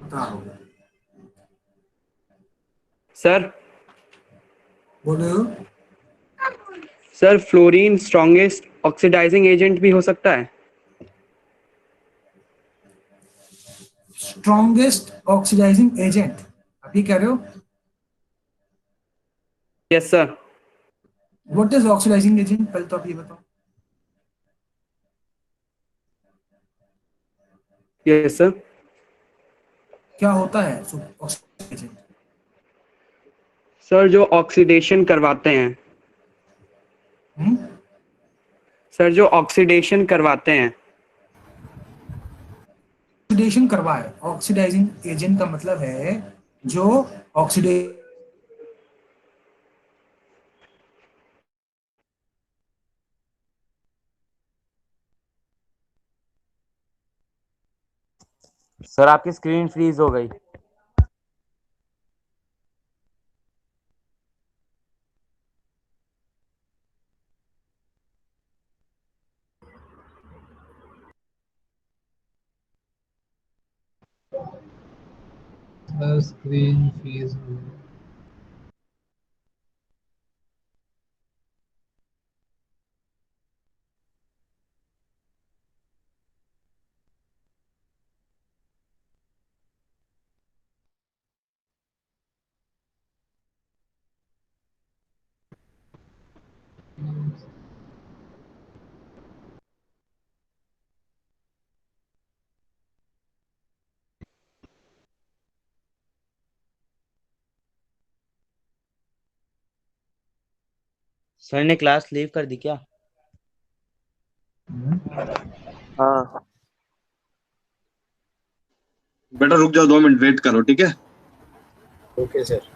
[SPEAKER 1] बता रहा हूँ,
[SPEAKER 8] सर
[SPEAKER 1] बोलो।
[SPEAKER 8] Sir fluorine strongest oxidizing agent भी हो सकता है?
[SPEAKER 1] स्ट्रॉन्गेस्ट ऑक्सीडाइजिंग एजेंट, आप ये कह रहे हो?
[SPEAKER 8] Yes sir.
[SPEAKER 1] What is oxidizing agent, पहले तो आप ये बताओ।
[SPEAKER 8] Yes sir.
[SPEAKER 1] क्या होता है ऑक्सीडाइजिंग एजेंट?
[SPEAKER 8] सर जो ऑक्सीडेशन करवाते हैं।
[SPEAKER 1] हम्म?
[SPEAKER 8] सर जो ऑक्सीडेशन करवाते हैं।
[SPEAKER 1] ऑक्सीडेशन करवाए, ऑक्सीडाइजिंग एजेंट का मतलब है जो ऑक्सीडेशन।
[SPEAKER 7] सर आपकी स्क्रीन फ्रीज हो गई।
[SPEAKER 3] स्क्रीन फ्रीज हो गई।
[SPEAKER 7] सर ने क्लास लीव कर दी क्या?
[SPEAKER 2] हाँ
[SPEAKER 9] बेटा रुक जाओ, 2 मिनट वेट करो, ठीक है?
[SPEAKER 5] Okay sir.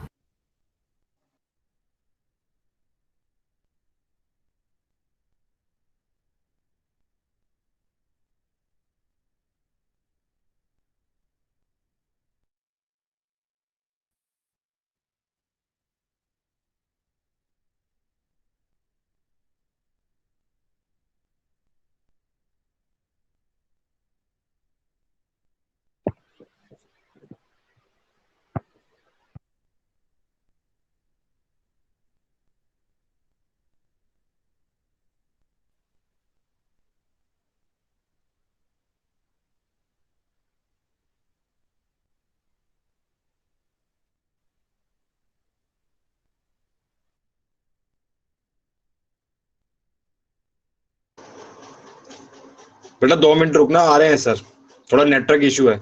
[SPEAKER 9] बेटा 2 मिनट रुकना, आ रहे हैं सर, थोड़ा नेटवर्क इशू है।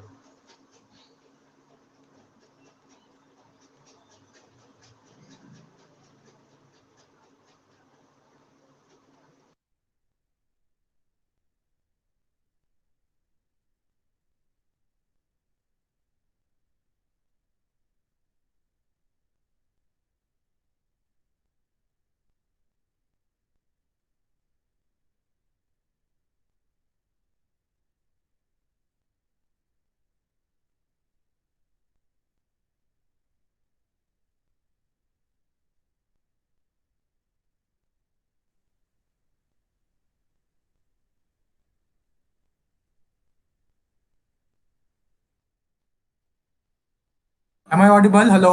[SPEAKER 1] Am I audible? Hello.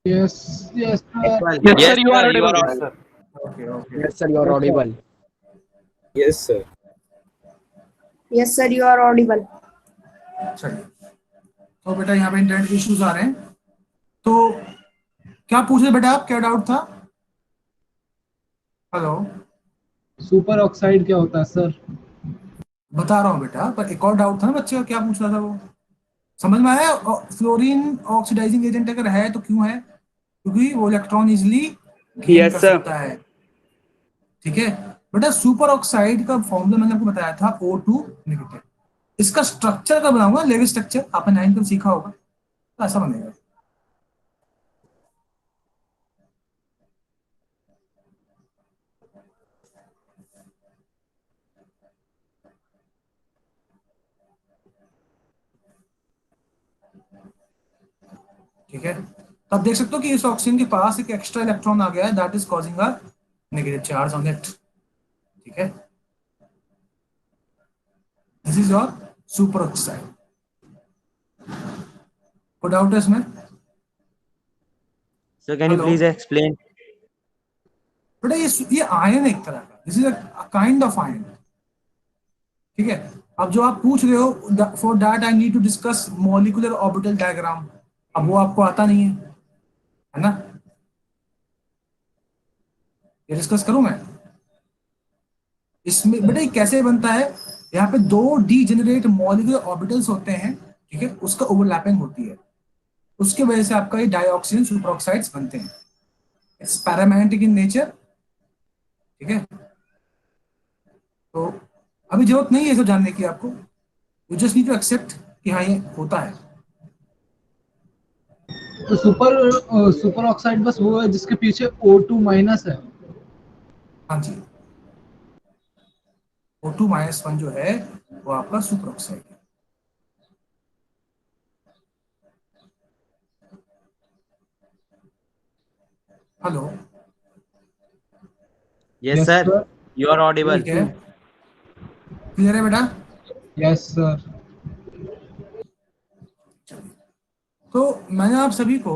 [SPEAKER 3] Yes, yes, sir.
[SPEAKER 4] Yes,
[SPEAKER 7] Yes
[SPEAKER 4] sir, you are
[SPEAKER 7] sir, you are
[SPEAKER 4] audible.
[SPEAKER 7] on, sir.
[SPEAKER 1] Okay, okay.
[SPEAKER 6] Yes, sir, you are
[SPEAKER 3] Yes, sir.
[SPEAKER 6] audible.
[SPEAKER 5] Yes sir.
[SPEAKER 10] Yes, sir, you are audible.
[SPEAKER 1] चलिए, तो बेटा यहाँ पे internet issues आ रहे हैं। तो क्या पूछ रहे बेटा आप, क्या डाउट था? हेलो,
[SPEAKER 3] सुपर ऑक्साइड क्या होता है सर?
[SPEAKER 1] बता रहा हूँ बेटा, पर एक और डाउट था ना बच्चे का, क्या पूछ रहा था वो समझ में आया? फ्लोरीन ऑक्सीडाइजिंग एजेंट अगर है तो क्यों है? क्योंकि वो इलेक्ट्रॉन इजिली गेन
[SPEAKER 8] Yes,
[SPEAKER 1] कर
[SPEAKER 8] sir.
[SPEAKER 1] सकता है। ठीक है बेटा, सुपर ऑक्साइड का फॉर्मूला मैंने आपको बताया था O2 नेगेटिव। इसका स्ट्रक्चर का बनाऊंगा, लेविस स्ट्रक्चर आपने 9th में सीखा होगा, तो ऐसा बनेगा। ठीक है, तो आप देख सकते हो कि इस ऑक्सीजन के पास एक एक्स्ट्रा इलेक्ट्रॉन आ गया है, that is causing a negative charge on it. ठीक है, this is your super oxide. कोई डाउट है इसमें?
[SPEAKER 7] Sir, can you
[SPEAKER 1] hello
[SPEAKER 7] please explain?
[SPEAKER 1] बेटा, ये आयन एक तरह का, this is a kind of ion. ठीक है, अब जो आप पूछ रहे हो, for that I need to discuss molecular orbital diagram, अब वो आपको आता नहीं है ना? ये डिस्कस करूं मैं इसमें बेटा? ये कैसे बनता है? यहाँ पे 2 डीजेनरेट मॉलिक्यूलर ऑर्बिटल्स होते हैं, ठीक है, उसका ओवरलैपिंग होती है, उसके वजह से आपका ये डाइऑक्सीजन सुपरऑक्साइड्स बनते हैं। It's paramagnetic in nature. ठीक है, तो अभी जरूरत नहीं है इसको जानने की आपको, you just need to accept कि हाँ ये होता है।
[SPEAKER 3] तो सुपर ऑक्साइड बस वो है जिसके पीछे O2 माइनस है।
[SPEAKER 1] हाँ जी, O2-1 जो है वो आपका सुपरऑक्साइड है। Hello,
[SPEAKER 7] Yes
[SPEAKER 3] Yes,
[SPEAKER 7] sir,
[SPEAKER 3] sir.
[SPEAKER 7] you are audible.
[SPEAKER 1] ठीक है, क्लियर है बेटा?
[SPEAKER 3] Yes, sir.
[SPEAKER 1] तो मैंने आप सभी को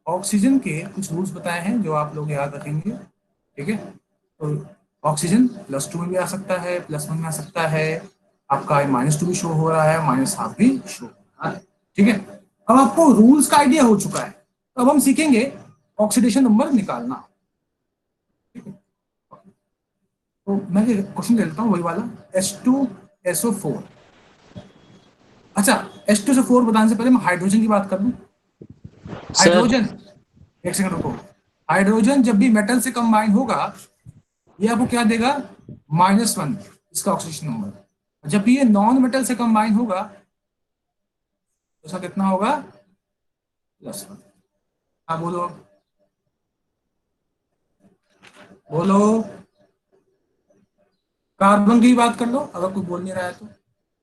[SPEAKER 1] ऑक्सीजन के कुछ रूल्स बताए हैं जो आप लोग याद रखेंगे। ठीक है, तो ऑक्सीजन +2 में भी आ सकता है, +1 में आ सकता है, आपका -2 भी शो हो रहा है, -1/2 भी शो हो रहा है। ठीक है, अब आपको रूल्स का आइडिया हो चुका है, तो अब हम सीखेंगे ऑक्सीडेशन नंबर निकालना। तो मैं क्वेश्चन ले लेता हूँ वही वाला, H2SO4। अच्छा, H2SO4 बताने से पहले मैं हाइड्रोजन की बात कर लूँ।
[SPEAKER 7] सर
[SPEAKER 1] हाइड्रोजन, एक सेकंड रुको। हाइड्रोजन जब भी मेटल से कंबाइन होगा ये आपको क्या देगा, -1 इसका ऑक्सीडेशन नंबर। जब भी ये नॉन मेटल से कंबाइन होगा तो इसका कितना होगा, +1। हाँ बोलो बोलो, कार्बन की बात कर लो अगर कोई बोल नहीं रहा है तो।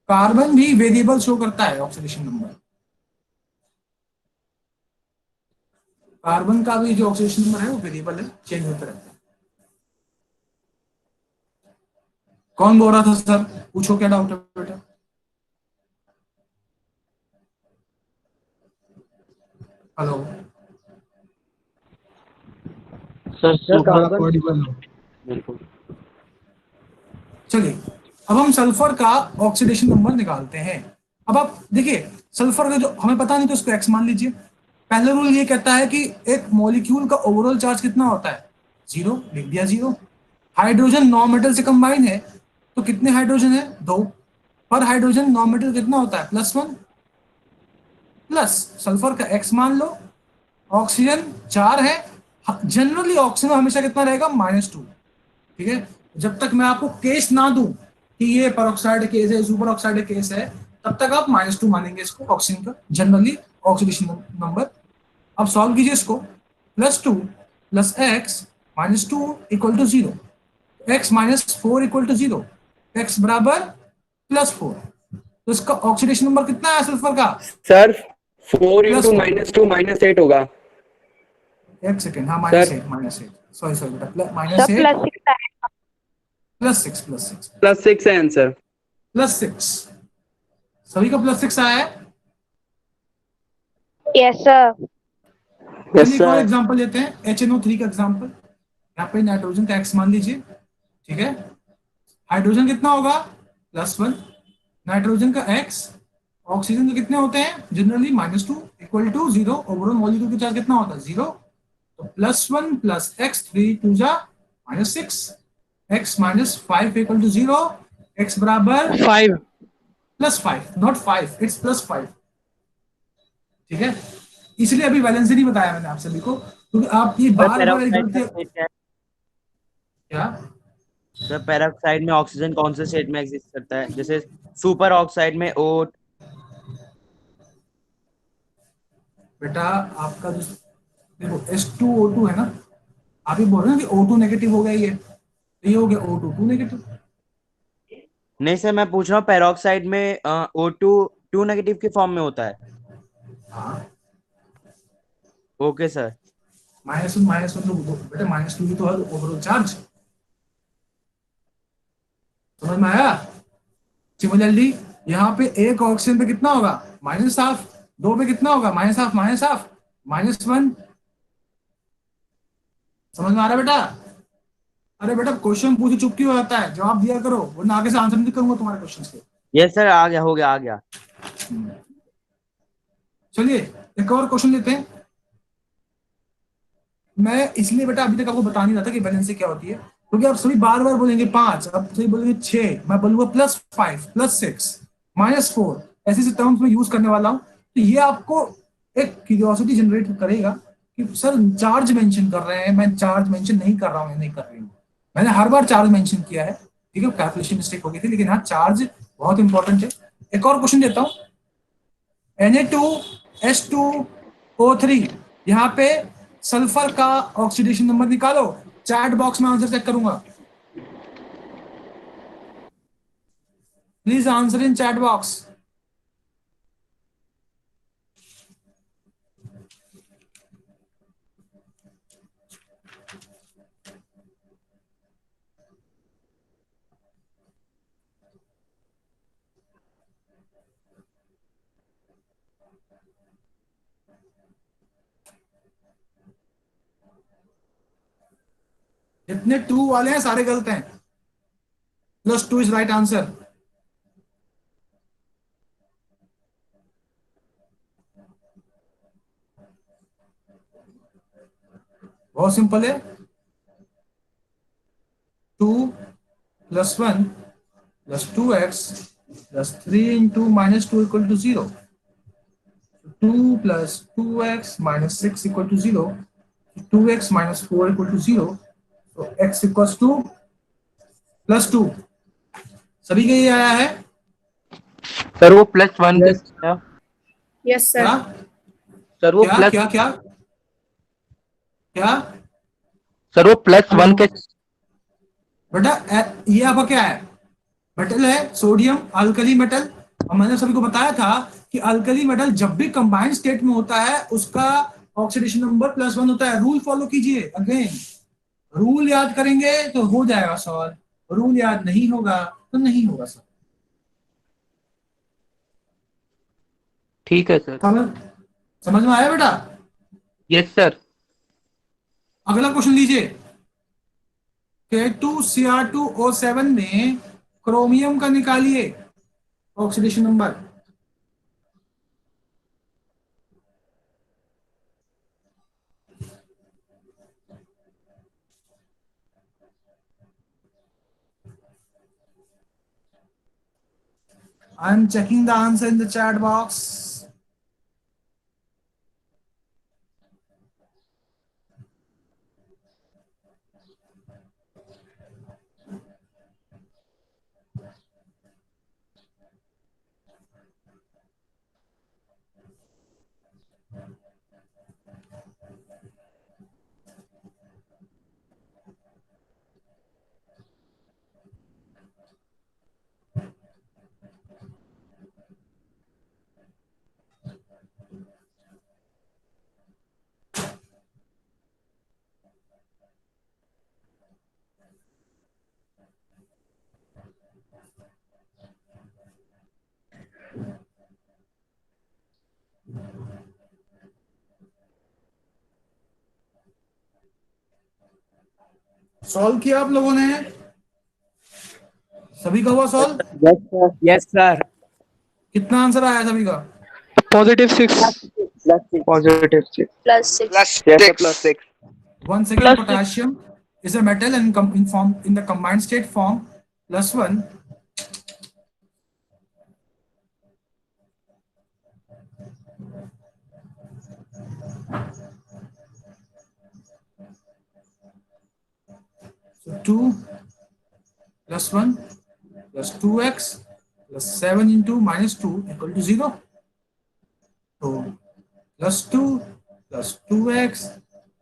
[SPEAKER 1] कार्बन भी वेरिएबल शो करता है ऑक्सीडेशन नंबर। कार्बन का भी जो ऑक्सीडेशन नंबर है वो वेरिएबल है, चेंज होता रहता है। कौन बोल रहा था सर, पूछो क्या डाउट है बेटा। हेलो
[SPEAKER 4] सर
[SPEAKER 3] ऑडिबल हो।
[SPEAKER 4] बिल्कुल।
[SPEAKER 1] चलिए अब हम सल्फर का ऑक्सीडेशन नंबर निकालते हैं। अब आप देखिए सल्फर का जो हमें पता नहीं तो उसको एक्स मान लीजिए। पहला रूल ये कहता है कि एक मॉलिक्यूल का ओवरऑल चार्ज कितना होता है, 0, लिख दिया 0। हाइड्रोजन नॉन मेटल से कंबाइन है तो कितने हाइड्रोजन है, 2। पर हाइड्रोजन नॉन मेटल कितना होता है, +1 प्लस सल्फर का एक्स मान लो। ऑक्सीजन 4 है, जनरली ऑक्सीजन हमेशा कितना रहेगा, -2। ठीक है, जब तक मैं आपको केस ना दूं कि ये पेरोक्साइड केस है, सुपर ऑक्साइड केस है, तब तक आप -2 मानेंगे इसको ऑक्सीजन का जनरली ऑक्सीडेशन नंबर। अब सॉल्व कीजिए इसको, +2 + x -2 = 0, x -4 = 0, x बराबर +4। तो इसका ऑक्सीडेशन नंबर कितना है सल्फर का,
[SPEAKER 8] सर 4
[SPEAKER 1] Plus
[SPEAKER 8] into
[SPEAKER 1] four.
[SPEAKER 8] -2 -8 होगा।
[SPEAKER 1] एक सेकेंड, हाँ
[SPEAKER 8] Sir.
[SPEAKER 1] -8 सॉरी बेटा, -8 +6
[SPEAKER 8] +6 है आंसर।
[SPEAKER 1] +6 सभी का +6 आया है।
[SPEAKER 10] Yes, sir.
[SPEAKER 1] चलिए एक और एग्जांपल लेते हैं, HNO3 का एग्जांपल। यहाँ पे नाइट्रोजन का एक्स मान लीजिए, ठीक है। हाइड्रोजन कितना होगा, +1, नाइट्रोजन का एक्स, ऑक्सीजन के कितने होते हैं जनरली, -2 = 0। ओवरऑल मॉलिक्यूल का चार्ज कितना होता है, 0। तो +1 + x 3 2 जा -6, x -5 = 0, x बराबर
[SPEAKER 4] 5
[SPEAKER 1] +5, नॉट 5, इट्स +5। ठीक है, इसलिए अभी वैलेंसी नहीं बताया मैंने आप सभी को, क्योंकि आप ये बार बार गलती। क्या
[SPEAKER 7] सर पेरोक्साइड में ऑक्सीजन कौन से स्टेट में एग्जिस्ट करता है, जैसे सुपर ऑक्साइड में O।
[SPEAKER 1] बेटा आपका जो देखो H2O2 है ना, आप ही बोल रहे हैं कि O2 नेगेटिव हो गया, ये हो गया O2 2 नेगेटिव।
[SPEAKER 7] नहीं सर, मैं पूछ रहा हूँ पेरोक्साइड में O2 2 नेगेटिव के फॉर्म में होता है।
[SPEAKER 1] हाँ
[SPEAKER 7] ओके सर।
[SPEAKER 1] -1 तो बेटा -2 ही तो है ओवरऑल चार्ज, समझ में आया। सिमिलरली यहाँ पे एक ऑक्सीजन पे कितना होगा, -1/2, 2 पे कितना होगा, -1/2 -1। समझ में आ रहा है बेटा। अरे बेटा क्वेश्चन पूछे चुप क्यों आता है, जवाब दिया करो वरना आगे से आंसर नहीं करूंगा तुम्हारे क्वेश्चन के।
[SPEAKER 7] यस सर, आ गया, हो गया, आ गया।
[SPEAKER 1] चलिए एक और क्वेश्चन लेते हैं। मैं इसलिए बेटा अभी तक आपको बता नहीं रहा था कि वैलेंसी क्या होती है, क्योंकि आप सभी बार बार बोलेंगे 5, आप सभी बोलेंगे 6, मैं बोलूंगा +5 +6 -4, ऐसे टर्म्स में यूज करने वाला हूं। तो ये आपको एक क्यूरियोसिटी जनरेट करेगा कि सर चार्ज मेंशन कर रहे हैं, मैं चार्ज मेंशन नहीं कर रहा हूं, नहीं कर रही हूँ। मैंने हर बार चार्ज मेंशन किया है, ठीक है, कैलकुलेशन मिस्टेक हो गई थी, लेकिन हाँ चार्ज बहुत इंपॉर्टेंट है। एक और क्वेश्चन देता हूँ, Na2H2O3, यहाँ पे सल्फर का ऑक्सीडेशन नंबर निकालो। चैट बॉक्स में आंसर चेक करूंगा, please answer in chat box. जितने 2 वाले हैं सारे गलत हैं, +2 इज राइट आंसर। बहुत सिंपल है, 2 + 1 + 2x + 3 × -2 = 0, 2 + 2x - 6 = 0, 2x minus 4 equal to 0. So x equals to +2. सभी का ये आया है
[SPEAKER 4] सर वो +1
[SPEAKER 3] Yes.
[SPEAKER 4] क्या
[SPEAKER 10] Yes, sir.
[SPEAKER 1] क्या
[SPEAKER 4] सर वो
[SPEAKER 1] क्या
[SPEAKER 4] प्लस
[SPEAKER 1] क्या क्या क्या
[SPEAKER 4] सर वो +1 के
[SPEAKER 1] बेटा ये आपका क्या है? मेटल है, सोडियम अल्कली मेटल। और मैंने सभी को बताया था कि अल्कली मेटल जब भी कंबाइंड स्टेट में होता है उसका ऑक्सीडेशन नंबर +1 होता है। रूल फॉलो कीजिए, अगेन रूल याद करेंगे तो हो जाएगा सॉल्व, रूल याद नहीं होगा तो नहीं होगा सॉल्व।
[SPEAKER 4] ठीक है सर।
[SPEAKER 1] समझ में आया बेटा?
[SPEAKER 4] Yes sir.
[SPEAKER 1] अगला क्वेश्चन लीजिए। K2Cr2O7 में क्रोमियम का निकालिए oxidation number. I am checking the answer in the chat box. Solve किया आप लोगों ने? सभी का हुआ सॉल्व?
[SPEAKER 7] Yes sir.
[SPEAKER 1] कितना आंसर आया सभी का?
[SPEAKER 8] +6 +6
[SPEAKER 10] +6.
[SPEAKER 8] yes sir, +6
[SPEAKER 1] Once again, potassium is a metal and in the combined state form +1. So 2 plus 1 plus 2x plus 7 into -2 equal to 0. So +2 plus 2x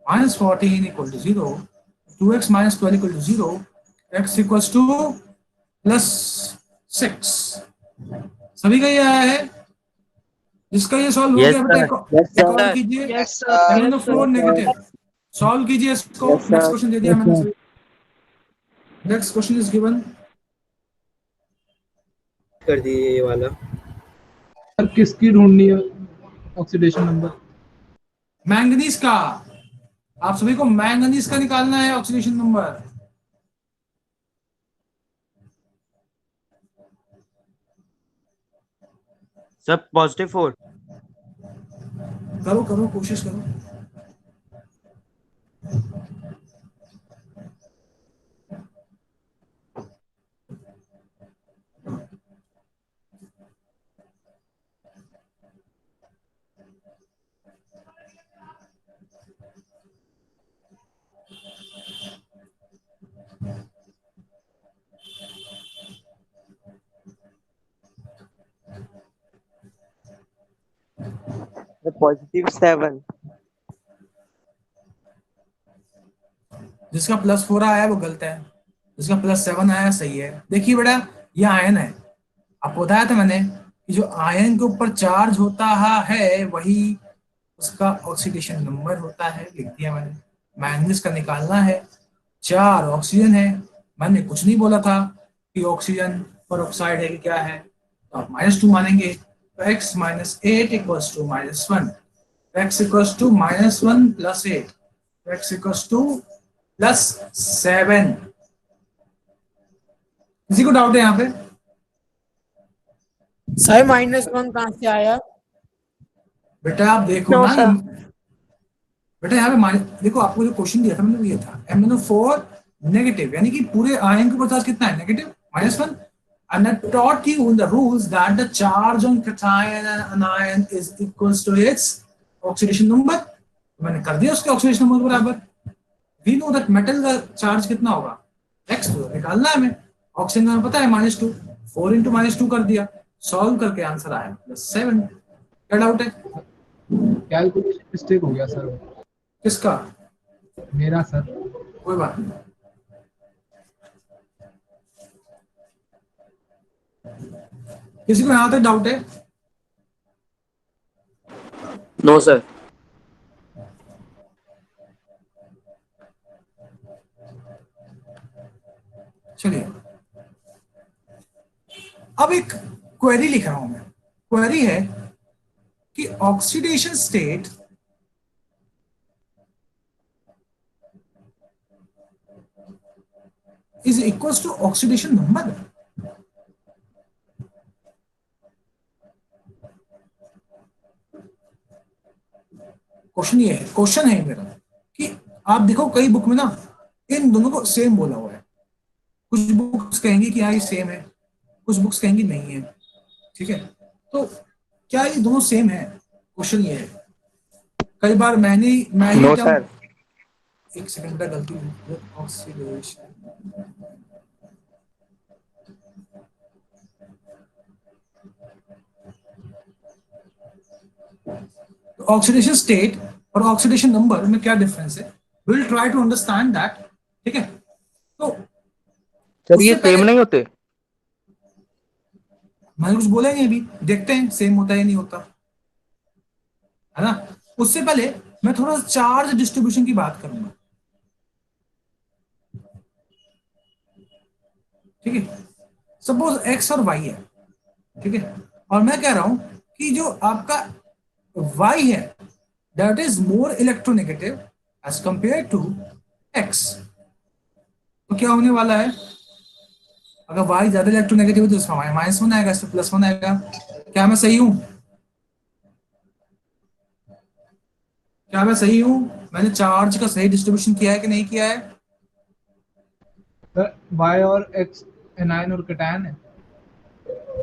[SPEAKER 1] minus 14 equal to 0. 2x minus 12 equal to 0. X equals to +6. सभी का ये आया है? जिसका ये solve हो गया बेटा एक और कीजिए। MnO4 नेगेटिव सॉल्व कीजिए इसको। नेक्स्ट क्वेश्चन दे दिया मैंने। Next question is given.
[SPEAKER 5] कर दिए ये वाला।
[SPEAKER 3] सर किसकी ढूंढनी है ऑक्सीडेशन नंबर?
[SPEAKER 1] मैंगनीज का। आप सभी को मैंगनीज का निकालना है ऑक्सीडेशन नंबर।
[SPEAKER 7] सर +4।
[SPEAKER 1] करो करो कोशिश करो।
[SPEAKER 2] +7
[SPEAKER 1] जिसका +4 आया है वो गलत है, जिसका +7 आया सही है। देखिए बेटा ये आयन है, आपको बताया था मैंने कि जो आयन के ऊपर चार्ज होता है वही उसका ऑक्सीडेशन नंबर होता है। लिख दिया मैंने। मैंगनीज का निकालना है। 4 ऑक्सीजन है। मैंने कुछ नहीं बोला था कि ऑक्सीजन पर ऑक्साइड है कि क्या है, तो आप -2 मानेंगे। तो x - 8 equals to -1, x equals to -1 + 8, x equals to +7। किसी को डाउट है यहाँ पे?
[SPEAKER 11] सर -1 कहाँ से आया?
[SPEAKER 1] बेटा आप देखो ना, बेटा यहाँ पे देखो आपको जो क्वेश्चन दिया था मैंने ये था MnO4 नेगेटिव, यानी कि पूरे आयन के ऊपर चार्ज कितना है? Negative -1। And I taught you in the rules that the charge on cation and anion is equals to its oxidation number. मैंने कर दिया उसके ऑक्सीडेशन नंबर बराबर। वी नो दैट मेटल का चार्ज कितना होगा, x तो निकालना है हमें, ऑक्सीजन का पता है -2, 4 × -2 कर दिया, सॉल्व करके आंसर आया +7। क्या डाउट है?
[SPEAKER 3] कैलकुलेशन मिस्टेक हो गया सर,
[SPEAKER 1] किसका?
[SPEAKER 3] मेरा सर।
[SPEAKER 1] कोई बात नहीं। किसी को यहाँ तक डाउट है?
[SPEAKER 5] No sir.
[SPEAKER 1] चलिए अब एक क्वेरी लिख रहा हूं मैं। क्वेरी है कि oxidation state is equals to oxidation number. Question है मेरा कि आप देखो कई बुक में ना इन दोनों को सेम बोला हुआ है। कुछ बुक्स कहेंगी कि हाँ ये सेम है, कुछ बुक्स कहेंगी नहीं है। ठीक है, तो क्या ये दोनों सेम है? क्वेश्चन ये है। कई बार मैं ही
[SPEAKER 4] नो सर।
[SPEAKER 1] एक सेकंड का गलती है। ऑक्सीडेशन ऑक्सीडेशन स्टेट और ऑक्सीडेशन नंबर में क्या डिफरेंस है? Will try to understand that. ठीक है, तो
[SPEAKER 4] सर ये सेम नहीं होते?
[SPEAKER 1] मैंने कुछ बोला नहीं अभी, देखते हैं सेम होता है या नहीं होता, है ना। उससे पहले मैं थोड़ा चार्ज डिस्ट्रीब्यूशन की बात करूंगा। ठीक है, सपोज x और y है। ठीक है, और मैं कह रहा हूं कि जो आपका y है that is more electronegative as compare to x। तो क्या होने वाला है? अगर y ज्यादा इलेक्ट्रोनेगेटिव है तो इसमें -1 आएगा, इसमें +1 आएगा। क्या मैं सही हूं? क्या मैं सही हूं? मैंने चार्ज का सही डिस्ट्रीब्यूशन किया है कि नहीं किया है?
[SPEAKER 3] सर y और x एनायन और कैटायन है।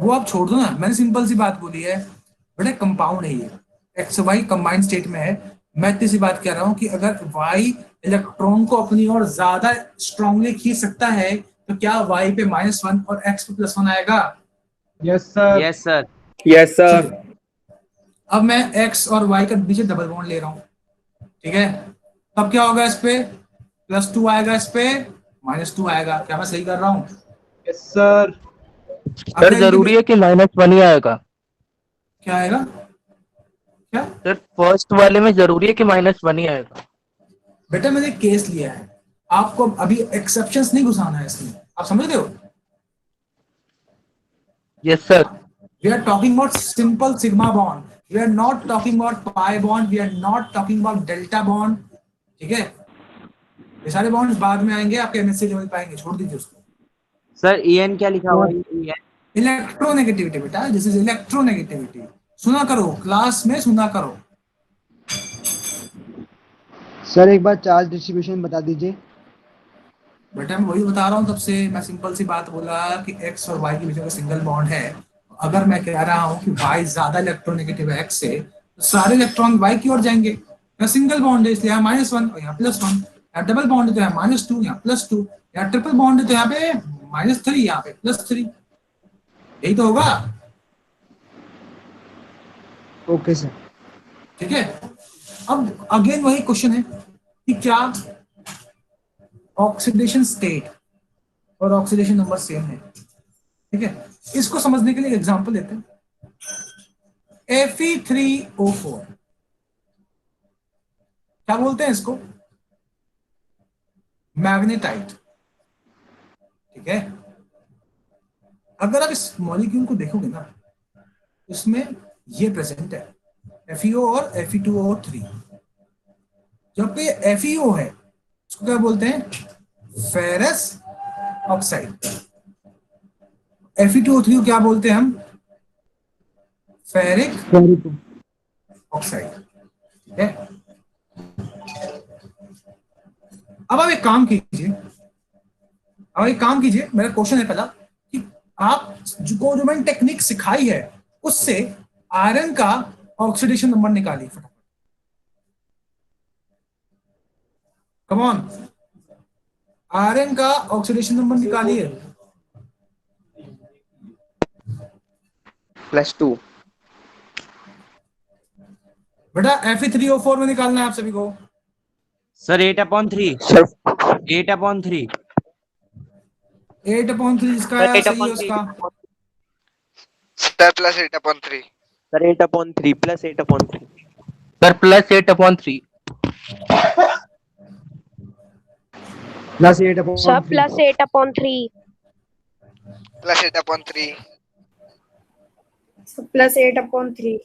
[SPEAKER 1] वो आप छोड़ दो ना, मैंने सिंपल सी बात बोली है बेटा, कंपाउंड है ये, एक्स वाई कंबाइंड स्टेट में है। मैं इतनी सी बात कह रहा हूं कि अगर y इलेक्ट्रॉन को अपनी ओर ज्यादा स्ट्रांगली खींच सकता है तो क्या y पे -1 और x पे +1 आएगा?
[SPEAKER 3] Yes sir.
[SPEAKER 7] Yes sir.
[SPEAKER 8] Yes sir.
[SPEAKER 1] अब मैं x और y का बीच डबल बॉन्ड ले रहा हूं। ठीक है, तब क्या होगा? इस पे +2 आएगा, इस पे -2 आएगा। क्या मैं सही कर रहा हूं?
[SPEAKER 3] Yes sir.
[SPEAKER 4] सर जरूरी है कि -1 ही आएगा?
[SPEAKER 1] क्या आएगा? क्या
[SPEAKER 4] सर फर्स्ट वाले में जरूरी है कि -1 ही आएगा?
[SPEAKER 1] बेटा मैंने केस लिया है, आपको अभी एक्सेप्शंस नहीं घुसाना है इसमें, आप समझ रहे हो?
[SPEAKER 4] Yes sir.
[SPEAKER 1] We are talking about simple sigma bond. We are not talking about pi bond. We are not talking about delta bond. ठीक है, ये सारे बॉन्ड्स बाद में आएंगे, आपके एमएससी लेवल पे आएंगे, छोड़ दीजिए उसको।
[SPEAKER 7] सर EN क्या लिखा हुआ है?
[SPEAKER 1] इलेक्ट्रोनेगेटिविटी बेटा, दिस इज इलेक्ट्रोनेगेटिविटी। सुना करो, क्लास में सुना करो।
[SPEAKER 6] सर एक बार चार्ज डिस्ट्रीब्यूशन बता दीजिए।
[SPEAKER 1] बेटा मैं वही बता रहा हूँ, तब से मैं सिंपल सी बात बोला कि x और y के बीच में सिंगल बॉन्ड है। अगर मैं कह रहा हूँ कि y ज्यादा इलेक्ट्रोनेगेटिव है x से, तो सारे इलेक्ट्रॉन y की ओर जाएंगे। यहाँ सिंगल बॉन्ड है इसलिए यहाँ -1 और यहाँ +1, यहाँ डबल बॉन्ड है तो यहाँ -2 यहाँ +2, यहाँ ट्रिपल बॉन्ड है तो यहाँ पे -3 यहाँ पे +3। यही तो होगा।
[SPEAKER 6] Okay sir.
[SPEAKER 1] ठीक है, अब अगेन वही क्वेश्चन है कि क्या ऑक्सीडेशन स्टेट और ऑक्सीडेशन नंबर सेम है? ठीक है, इसको समझने के लिए एग्जांपल लेते हैं। Fe3O4 क्या बोलते हैं इसको? मैग्नेटाइट। ठीक है, अगर आप इस मॉलिक्यूल को देखोगे ना, इसमें ये प्रेजेंट है FeO और Fe2O3। जब पे FeO है उसको क्या बोलते हैं? Ferrous oxide. Fe2O3 को क्या बोलते हैं हम? Ferric oxide. ठीक है, अब आप एक काम कीजिए, मेरा क्वेश्चन है पहला कि आप जो मैंने टेक्निक सिखाई है उससे आयरन का ऑक्सीडेशन नंबर निकालिए फटाफट। कम ऑन, Rn का ऑक्सीडेशन नंबर निकालिए।
[SPEAKER 2] +2।
[SPEAKER 1] बेटा Fe3O4 में निकालना है आप सभी को।
[SPEAKER 7] सर 8/3। 8/3।
[SPEAKER 1] 8/3 जिसका आया सही है उसका।
[SPEAKER 10] सर +8/3।
[SPEAKER 8] सर 8/3 +8/3।
[SPEAKER 4] सर +8/3।
[SPEAKER 6] +8/3।
[SPEAKER 10] सर +8/3। +8/3। +8/3।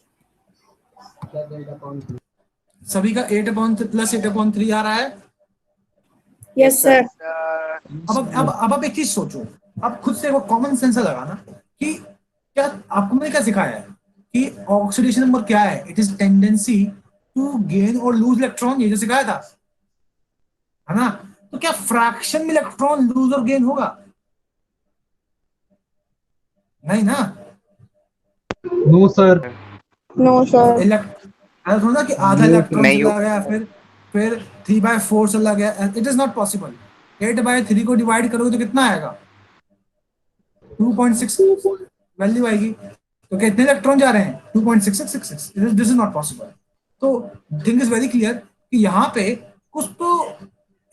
[SPEAKER 1] सभी का 8/+8/3 आ रहा है।
[SPEAKER 10] Yes sir.
[SPEAKER 1] अब आप एक चीज सोचो, आप खुद से वो कॉमन सेंस लगाना कि क्या आपको मैंने क्या सिखाया है कि ऑक्सीडेशन नंबर क्या है? It is tendency to gain और लूज इलेक्ट्रॉन, ये जो सिखाया था, है ना? तो क्या फ्रैक्शन में इलेक्ट्रॉन लूज और गेन होगा? नहीं ना।
[SPEAKER 3] No sir.
[SPEAKER 10] No sir.
[SPEAKER 1] ऐसा थोड़ा कि आधा इलेक्ट्रॉन
[SPEAKER 2] नहीं
[SPEAKER 1] चला गया फिर 3/4 चला गया। It is not possible. 8/3 को डिवाइड करोगे तो कितना आएगा? 2.6 वैल्यू आएगी। तो कितने इलेक्ट्रॉन जा रहे हैं? 2.6666। This is not possible. तो थिंग इज वेरी क्लियर कि यहाँ पे कुछ तो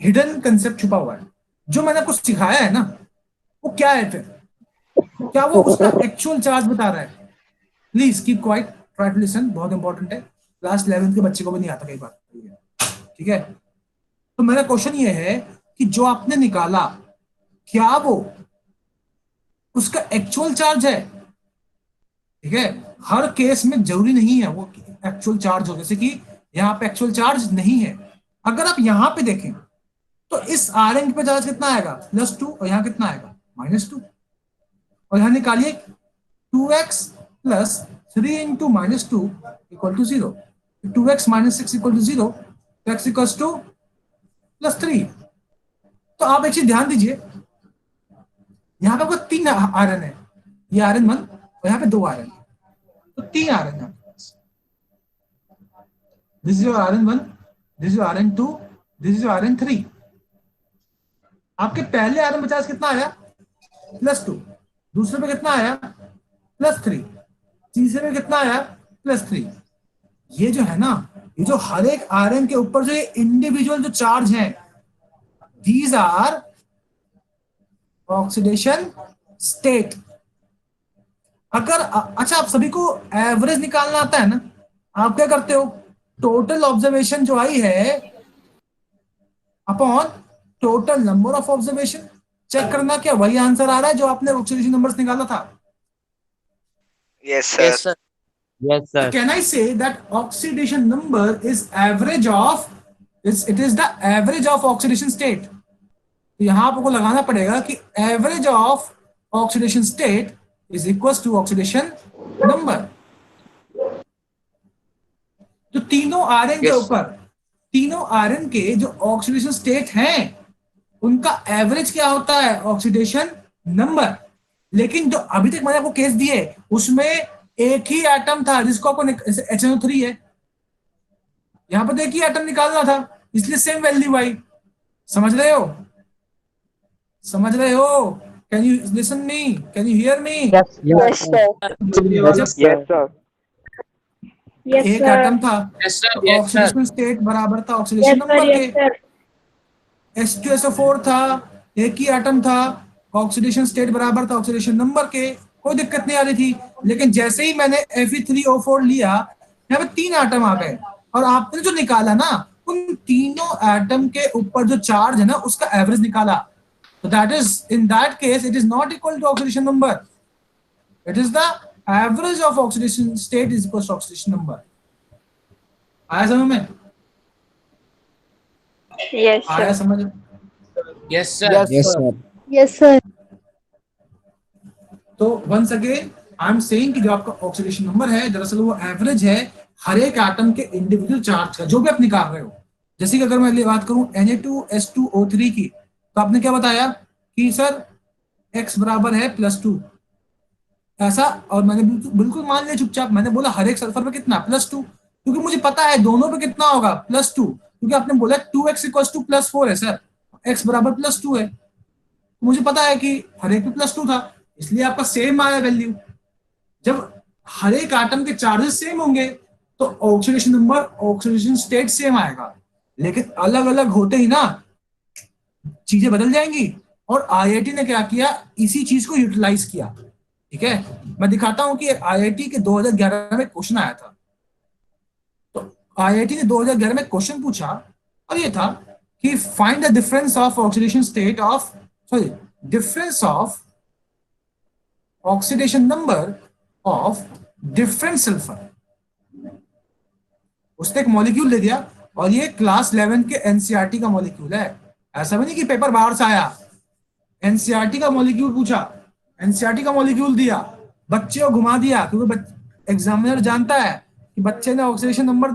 [SPEAKER 1] हिडन कंसेप्ट छुपा हुआ है। जो मैंने कुछ सिखाया है ना, वो क्या है फिर? क्या वो उसका एक्चुअल चार्ज बता रहा है? Please keep quiet, try to listen, बहुत इंपॉर्टेंट है। क्लास 11 के बच्चे को भी नहीं आता कई बार, ठीक है? तो मेरा क्वेश्चन ये है कि जो आपने निकाला, क्या वो उसका एक्चुअल चार्ज है? ठीक है, हर केस में जरूरी नहीं है वो एक्चुअल चार्ज हो। जैसे कि यहाँ पे एक्चुअल चार्ज नहीं है। अगर आप यहाँ पे देखें तो इस Rn पे चार्ज कितना आएगा? +2। और यहाँ कितना आएगा? -2। और यहाँ निकालिए 2x + 3 × -2 = 0। 2x - 6 = 0। तो x = +3। तो आप एक चीज ध्यान दीजिए, यहाँ पे आपको 3 Rn है, ये Rn1 और यहाँ पे 2 Rn, तो 3 Rn है। This is your Rn1, this is your Rn2, this is your Rn3। आपके पहले Rn चार्ज कितना आया? +2। दूसरे पे कितना आया? +3। तीसरे में कितना आया? +3। ये जो है ना, ये जो हर एक Rn के ऊपर जो इंडिविजुअल जो चार्ज हैं, दीज आर ऑक्सीडेशन स्टेट। अगर अच्छा, आप सभी को एवरेज निकालना आता है ना? आप क्या करते हो? टोटल ऑब्जर्वेशन जो आई है upon total number of observation, check करना क्या वही आंसर आ रहा है जो आपने ऑक्सीडेशन नंबर्स निकाला था।
[SPEAKER 10] Yes sir.
[SPEAKER 7] Yes sir.
[SPEAKER 1] Can I say that oxidation number is average of it is the average of oxidation state? तो यहां आपको लगाना पड़ेगा कि average of oxidation state is equals to oxidation number। तो तीनों Rn के ऊपर, तीनों Rn के जो ऑक्सीडेशन स्टेट हैं उनका एवरेज क्या होता है? Oxidation number. लेकिन जो अभी तक मैंने आपको केस दिए उसमें एक ही एटम था जिसको आपको HNO3 है, यहां पर तो एक ही एटम निकालना था, इसलिए सेम वैल्यू आई। समझ रहे हो? समझ रहे हो? Can you listen me? Can you hear me?
[SPEAKER 10] Yes sir.
[SPEAKER 1] एक एटम था, ऑक्सीडेशन स्टेट बराबर था ऑक्सीडेशन नंबर के। H2SO4 था, एक ही एटम था, ऑक्सीडेशन स्टेट बराबर था ऑक्सीडेशन नंबर के, कोई दिक्कत नहीं आ रही थी। लेकिन जैसे ही मैंने Fe3O4 लिया, यहाँ पे 3 एटम आ गए और आपने जो निकाला ना, उन तीनों एटम के ऊपर जो चार्ज है ना उसका एवरेज निकाला। तो that is, in that case it is not equal to oxidation number, it is the average of oxidation state is equal to oxidation number. आया समझ में?
[SPEAKER 10] यस
[SPEAKER 1] आया
[SPEAKER 10] सर।
[SPEAKER 1] समझ?
[SPEAKER 11] Yes sir.
[SPEAKER 10] Yes sir.
[SPEAKER 1] तो once again I am saying कि जो आपका oxidation number है दरअसल वो एवरेज है हर एक एटम के इंडिविजुअल चार्ज का, जो भी आप निकाल रहे हो। जैसे कि अगर मैं बात करूं Na2S2O3 की, तो आपने क्या बताया कि सर x बराबर है +2 ऐसा, और मैंने बिल्कुल मान लिया चुपचाप। मैंने बोला हर एक सल्फर पे कितना? +2, क्योंकि मुझे पता है दोनों पे कितना होगा? +2। क्योंकि आपने बोला 2x इक्वल्स टू +4 है सर, x बराबर +2 है, तो मुझे पता है कि हर एक पे +2 था, इसलिए आपका सेम आया वैल्यू। जब हर एक आटम के चार्जेस सेम होंगे तो oxidation number, oxidation state same आएगा, लेकिन अलग अलग होते ही ना चीजें बदल जाएंगी। और आईआईटी ने क्या किया, इसी चीज को यूटिलाइज किया। ठीक है, मैं दिखाता हूं कि आईआईटी के 2011 में क्वेश्चन आया था। तो आईआईटी ने 2011 में क्वेश्चन पूछा और ये था कि find the difference of oxidation state of, sorry, difference of oxidation number of different sulphur. उसने एक मॉलिक्यूल दे दिया और ये क्लास 11 के एनसीईआरटी का मॉलिक्यूल है, ऐसा भी नहीं कि पेपर बाहर से आया। एनसीईआरटी का मॉलिक्यूल पूछा, एनसीईआरटी का मॉलिक्यूल दिया, बच्चे को घुमा दिया, क्योंकि एग्जामिनर जानता है कि बच्चे ने ऑक्सीडेशन नंबर,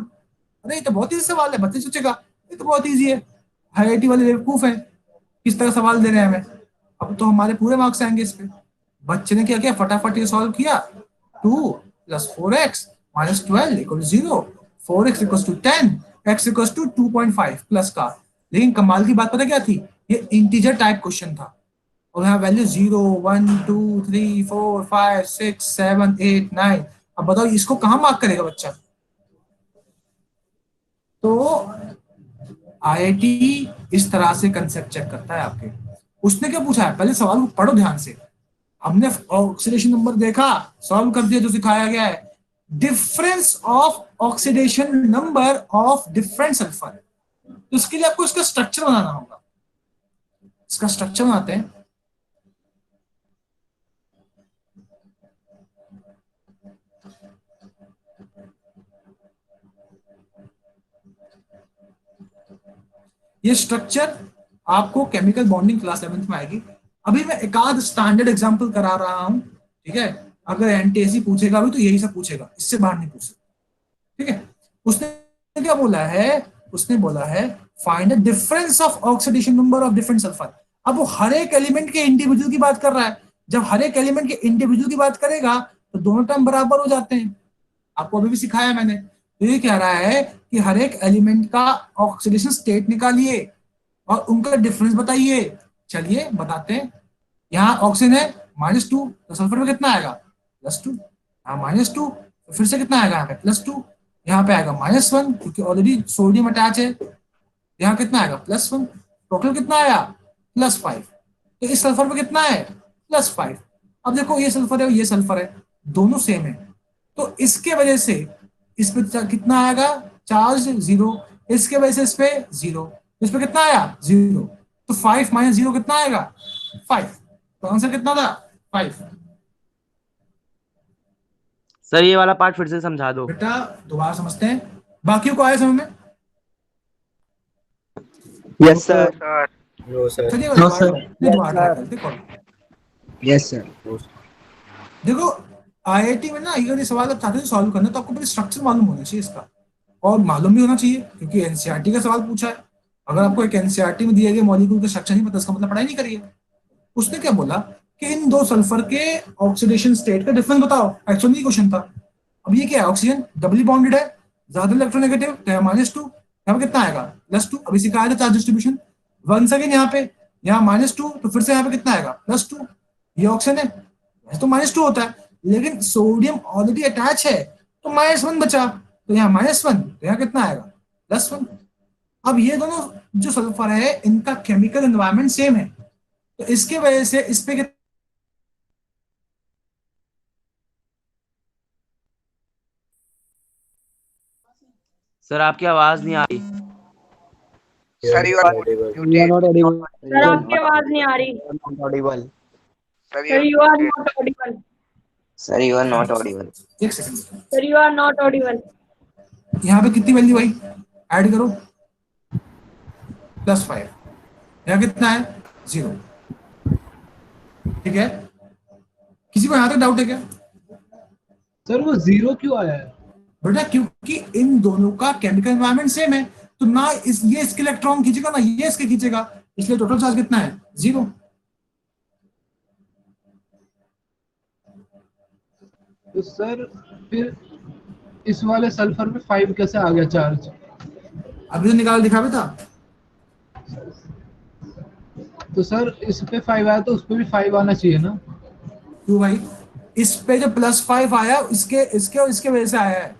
[SPEAKER 1] अरे ये तो बहुत इजी सवाल है, बच्चे सोचेगा ये तो बहुत इजी है, आईआईटी वाले बेवकूफ हैं, किस तरह सवाल दे रहे हैं हमें, अब तो हमारे पूरे मार्क्स आएंगे इस पे। बच्चे ने क्या किया, फटाफट ये सॉल्व किया, 2 + 4x - 12 = 0, 4x = 10, x = 2.5 प्लस का। लेकिन कमाल की बात पता क्या थी, ये इंटीजर टाइप क्वेश्चन था और यहाँ वैल्यू 0, 1, 2, 3, 4, 5, 6, 7, 8, 9। अब बताओ इसको कहाँ मार्क करेगा बच्चा। तो आईआईटी इस तरह से कंसेप्ट चेक करता है आपके। उसने क्या पूछा है, पहले सवाल को पढ़ो ध्यान से। हमने ऑक्सीडेशन नंबर देखा, सॉल्व कर दिया जो सिखाया गया है, difference of oxidation number of different sulphur. तो इसके लिए आपको इसका स्ट्रक्चर बनाना होगा। इसका स्ट्रक्चर बनाते हैं। ये स्ट्रक्चर आपको केमिकल बॉन्डिंग क्लास 11th में आएगी। अभी मैं एक आध स्टैंडर्ड एग्जांपल करा रहा हूं, ठीक है। अगर एनटीएससी पूछेगा भी तो यही सब पूछेगा, इससे बाहर नहीं पूछेगा, ठीक है। उसने क्या बोला है, उसने बोला है find the difference of oxidation number of different sulphur. अब वो हर एक एलिमेंट के इंडिविजुअल की बात कर रहा है। जब हर एक एलिमेंट के इंडिविजुअल की बात करेगा तो दोनों टर्म बराबर हो जाते हैं, आपको अभी भी सिखाया मैंने। तो ये कह रहा है कि हर एक एलिमेंट का ऑक्सीडेशन स्टेट निकालिए और उनका डिफरेंस बताइए। चलिए बताते हैं। यहाँ ऑक्सीजन है -2, तो सल्फर में कितना आएगा, +2। यहाँ -2, तो फिर से कितना आएगा, यहाँ पे +2। यहाँ पे आएगा -1 क्योंकि ऑलरेडी सोडियम अटैच है। यहाँ कितना आएगा, +1। टोटल कितना आया, +5। तो इस सल्फर में कितना है, +5। अब देखो ये सल्फर है, ये सल्फर है, दोनों सेम है, तो इसके वजह से इस पे कितना आएगा, चार्ज 0। इसके वजह से इस पे 0, इस पे कितना आया, 0। तो 5 - 0 कितना आएगा, 5। तो आंसर कितना था, 5।
[SPEAKER 7] सर ये वाला पार्ट फिर से समझा दो
[SPEAKER 1] बेटा, दोबारा समझते हैं। बाकियों को आया समझ में?
[SPEAKER 10] Yes, sir.
[SPEAKER 5] No sir.
[SPEAKER 1] चलिए
[SPEAKER 3] No, sir.
[SPEAKER 1] दोबारा try करते हैं।
[SPEAKER 10] Yes, sir.
[SPEAKER 1] देखो आईआईटी में ना अगर ये सवाल आप चाहते हैं सॉल्व करना तो आपको पहले स्ट्रक्चर मालूम होना चाहिए इसका, और मालूम भी होना चाहिए क्योंकि एनसीईआरटी का सवाल पूछा है। अगर आपको एक एनसीईआरटी में दिए गए मॉलिक्यूल का स्ट्रक्चर नहीं पता, इसका मतलब पढ़ाई नहीं करिए। उसने क्या बोला कि इन दो सल्फर के ऑक्सीडेशन स्टेट का डिफरेंस बताओ, एक्चुअली क्वेश्चन था। अब ये क्या है, ऑक्सीजन डबली बॉन्डेड है, ज्यादा इलेक्ट्रोनेगेटिव, तो -2, यहाँ पे कितना आएगा, +2। अभी सिखाया था चार्ज डिस्ट्रीब्यूशन। वंस अगेन यहाँ पे, यहाँ -2, तो फिर से यहाँ पे कितना आएगा, +2। ये ऑक्सीजन है, वैसे तो -2 होता है, लेकिन सोडियम ऑलरेडी अटैच है तो -1 बचा, तो यहाँ -1, तो यहाँ कितना आएगा, +1। अब ये दोनों जो सल्फर है इनका केमिकल एनवायरनमेंट सेम है, तो इसके वजह से इस पे
[SPEAKER 7] सर आपकी आवाज नहीं आ रही।
[SPEAKER 10] Sir, you are muted.
[SPEAKER 3] not audible.
[SPEAKER 12] Sir आपकी आवाज नहीं आ रही।
[SPEAKER 10] Not audible. Sir,
[SPEAKER 12] sir you are not audible.
[SPEAKER 10] Sir, you are not audible.
[SPEAKER 1] एक second,
[SPEAKER 12] sir you are not audible.
[SPEAKER 1] यहाँ पे कितनी वैल्यू आई, ऐड करो, +5। यहाँ कितना है, 0। ठीक है, किसी को यहाँ तक डाउट है क्या?
[SPEAKER 3] सर वो 0 क्यों आया है?
[SPEAKER 1] बेटा क्योंकि इन दोनों का केमिकल एनवायरनमेंट सेम है, तो ना ये इसके इलेक्ट्रॉन खींचेगा ना ये इसके खींचेगा, इसलिए टोटल चार्ज कितना है, 0।
[SPEAKER 3] तो सर फिर इस वाले सल्फर में 5 कैसे आ गया चार्ज?
[SPEAKER 1] अभी तो निकाल दिखा बेटा।
[SPEAKER 3] तो सर इस पे 5 आया तो उस पे भी 5 आना चाहिए ना?
[SPEAKER 1] क्यों भाई? इस पे जो +5 आया इसके इसके और इसके वजह से आया है।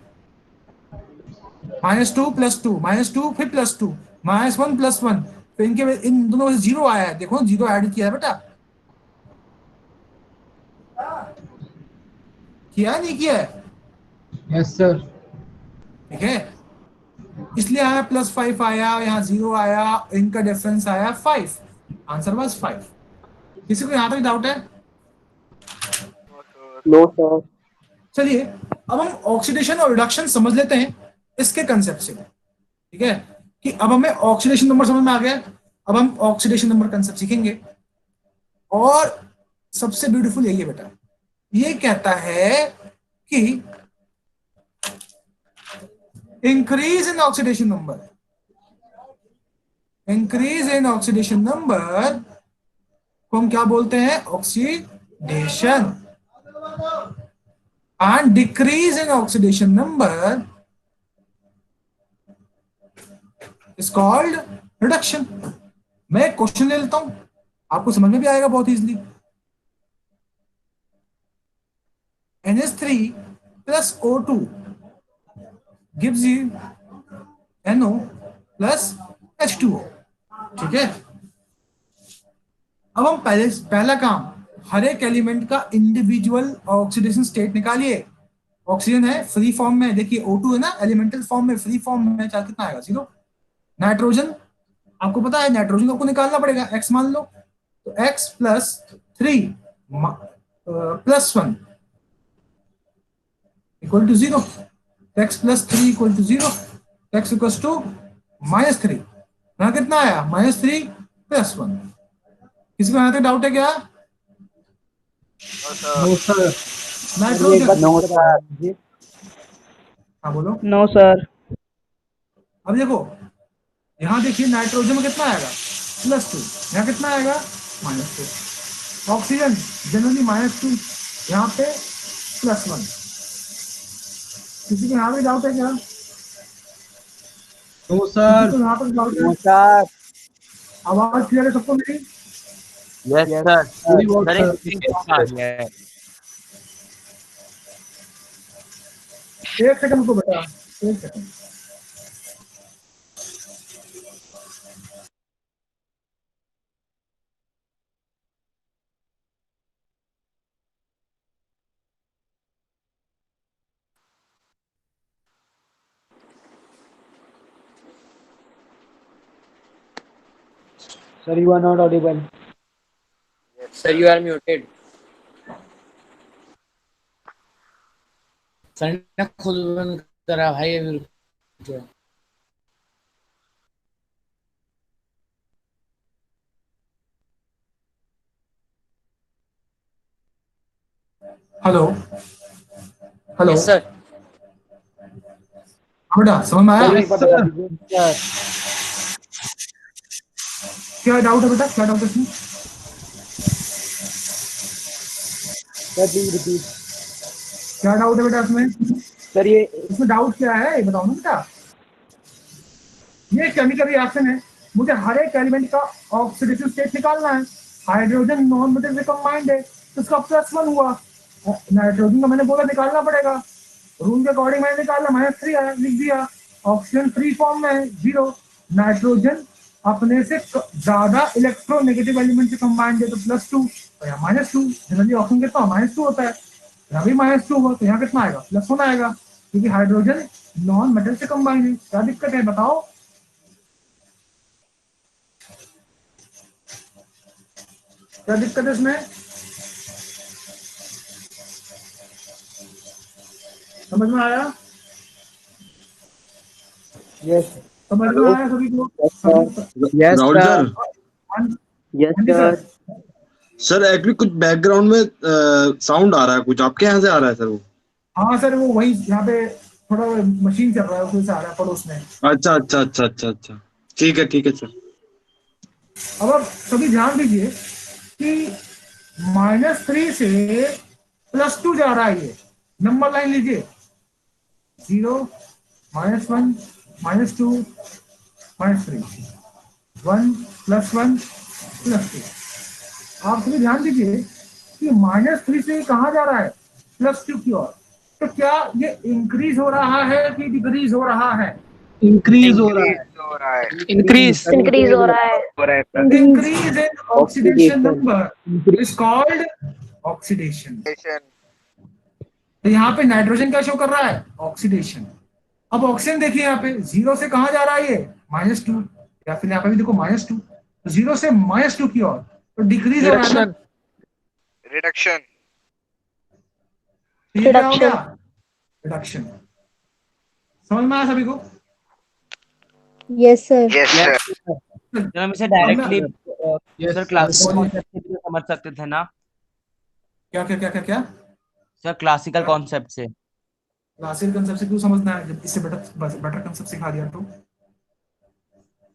[SPEAKER 1] -2 +2 -2 फिर +2 -1 +1, तो इन दोनों में 0 आया है। देखो 0 ऐड किया है बेटा, किया है नहीं किया है?
[SPEAKER 3] Yes sir.
[SPEAKER 1] ठीक है, इसलिए आया +5 आया, यहाँ 0 आया, इनका डिफरेंस आया 5, आंसर वाज 5। किसी को यहाँ तक डाउट है?
[SPEAKER 8] No sir.
[SPEAKER 1] चलिए अब हम ऑक्सीडेशन और रिडक्शन समझ लेते हैं इसके कंसेप्ट से। ठीक है, कि अब हमें ऑक्सीडेशन नंबर समझ में आ गया, अब हम ऑक्सीडेशन नंबर कंसेप्ट सीखेंगे। और सबसे ब्यूटीफुल यही है बेटा, ये कहता है कि increase in oxidation number, increase in oxidation number को हम क्या बोलते हैं? Oxidation. And decrease in oxidation number is called reduction. मैं एक क्वेश्चन ले लेता हूं, आपको समझ में भी आएगा बहुत easily. NH3 plus O2 gives you NO plus H2O। ठीक है, अब हम पहला काम, हर एक एलिमेंट का इंडिविजुअल ऑक्सीडेशन स्टेट निकालिए। ऑक्सीजन है फ्री फॉर्म में, देखिए O2 है ना एलिमेंटल फॉर्म में, फ्री फॉर्म में, चार्ज कितना आएगा? 0। नाइट्रोजन आपको पता है, नाइट्रोजन को आपको निकालना पड़ेगा, X मान लो, तो X +3 +1 equal to 0, x +3 equal to 0, x equal to -3। यहाँ कितना आया? -3 +1। किसी को यहाँ तक डाउट है क्या?
[SPEAKER 3] No sir.
[SPEAKER 1] नाइट्रोजन, हाँ बोलो।
[SPEAKER 12] No sir.
[SPEAKER 1] अब देखो यहाँ देखिए, नाइट्रोजन में कितना आएगा? +2, यहाँ कितना आएगा? -2। ऑक्सीजन जनरली -2, यहाँ पे +1। किसी को यहाँ पे डाउट है क्या?
[SPEAKER 3] No sir.
[SPEAKER 1] किसी को यहाँ पर डाउट है?
[SPEAKER 7] सर।
[SPEAKER 1] आवाज क्लियर है सबको मेरी?
[SPEAKER 4] Yes sir.
[SPEAKER 3] थोड़ी बहुत
[SPEAKER 4] सर
[SPEAKER 3] सर।
[SPEAKER 1] एक सेकंड को बेटा, एक second.
[SPEAKER 6] Sir, you are not audible.
[SPEAKER 11] Sir, you are muted. Sir ने खुद बंद करा भाई अभी, रुक जाओ।
[SPEAKER 1] Hello hello.
[SPEAKER 11] Yes sir.
[SPEAKER 1] बेटा समझ में आया?
[SPEAKER 3] Yes sir.
[SPEAKER 1] क्या डाउट है बेटा, क्या डाउट है इसमें?
[SPEAKER 6] Sir, please repeat.
[SPEAKER 1] क्या डाउट है बेटा इसमें?
[SPEAKER 6] Sir, ये
[SPEAKER 1] इसमें डाउट क्या है ये बताओ ना बेटा। ये केमिकल रिएक्शन है, मुझे हर एक एलिमेंट का ऑक्सीडेशन स्टेट निकालना है। हाइड्रोजन नॉन मेटल से कंबाइंड है, तो इसका +1 हुआ। नाइट्रोजन का मैंने बोला निकालना पड़ेगा, रूल के अकॉर्डिंग मैंने निकाला, -3 आया, लिख दिया। ऑक्सीजन फ्री फॉर्म में है 0। नाइट्रोजन अपने से ज्यादा इलेक्ट्रोनेगेटिव एलिमेंट से कंबाइंड है, तो +2, तो यहाँ -2। जनरली ऑक्सीजन कितना -2 होता है, यहाँ भी -2 हुआ, तो यहाँ कितना आएगा? +1 आएगा, क्योंकि हाइड्रोजन नॉन मेटल से कंबाइंड है। क्या दिक्कत है बताओ? क्या दिक्कत है इसमें? समझ में आया?
[SPEAKER 6] yes,
[SPEAKER 1] समझ में आया सभी को?
[SPEAKER 6] yes
[SPEAKER 9] Rahul
[SPEAKER 6] sir,
[SPEAKER 9] sir,
[SPEAKER 6] yes
[SPEAKER 1] हाँ जी
[SPEAKER 6] sir.
[SPEAKER 9] सर एक्चुअली कुछ बैकग्राउंड में साउंड आ रहा है, कुछ आपके यहाँ से आ रहा है सर वो?
[SPEAKER 1] हाँ सर, वो वही यहाँ पे थोड़ा मशीन चल रहा है, उसमें से आ रहा है पड़ोस में।
[SPEAKER 9] अच्छा अच्छा अच्छा अच्छा अच्छा, ठीक है सर।
[SPEAKER 1] अब आप सभी ध्यान दीजिए कि -3 से +2 जा रहा है, ये नंबर लाइन लीजिए, 0 -1 -2 -3, 1 + 1 + 2। आप सभी ध्यान दीजिए कि -3 से कहाँ जा रहा है, +2 की ओर। तो क्या ये इंक्रीज हो रहा है कि डिक्रीज हो रहा है?
[SPEAKER 3] इंक्रीज हो रहा है।
[SPEAKER 10] हो रहा है।
[SPEAKER 8] इंक्रीज
[SPEAKER 12] इंक्रीज हो रहा है।
[SPEAKER 8] हो रहा है sir.
[SPEAKER 1] Increase in oxidation
[SPEAKER 5] Oxidation.
[SPEAKER 1] number is called oxidation।
[SPEAKER 10] Oxidation.
[SPEAKER 1] तो यहाँ पे नाइट्रोजन क्या शो कर रहा है, ऑक्सीडेशन। अब ऑक्सीजन देखिए यहाँ पे 0 से कहाँ जा रहा है, ये -2, या फिर यहाँ पे भी देखो -2, तो 0 से -2 की ओर, तो डिक्रीज हो रहा है ना।
[SPEAKER 10] Reduction.
[SPEAKER 1] तो ये क्या हो गया, रिडक्शन। समझ में आया सभी को?
[SPEAKER 12] Yes sir.
[SPEAKER 10] Yes, sir.
[SPEAKER 7] Sir हम इसे
[SPEAKER 1] अब
[SPEAKER 7] डायरेक्टली
[SPEAKER 3] Yes,
[SPEAKER 7] सर क्लासिकल
[SPEAKER 1] बोलिए।
[SPEAKER 7] कॉन्सेप्ट से भी समझ सकते थे ना
[SPEAKER 1] क्या क्या क्या क्या क्या
[SPEAKER 7] सर, क्लासिकल कॉन्सेप्ट से।
[SPEAKER 1] क्लासिकल कंसेप्ट से क्यों समझना है, जब इससे बेटर बेटर कंसेप्ट सिखा दिया तो।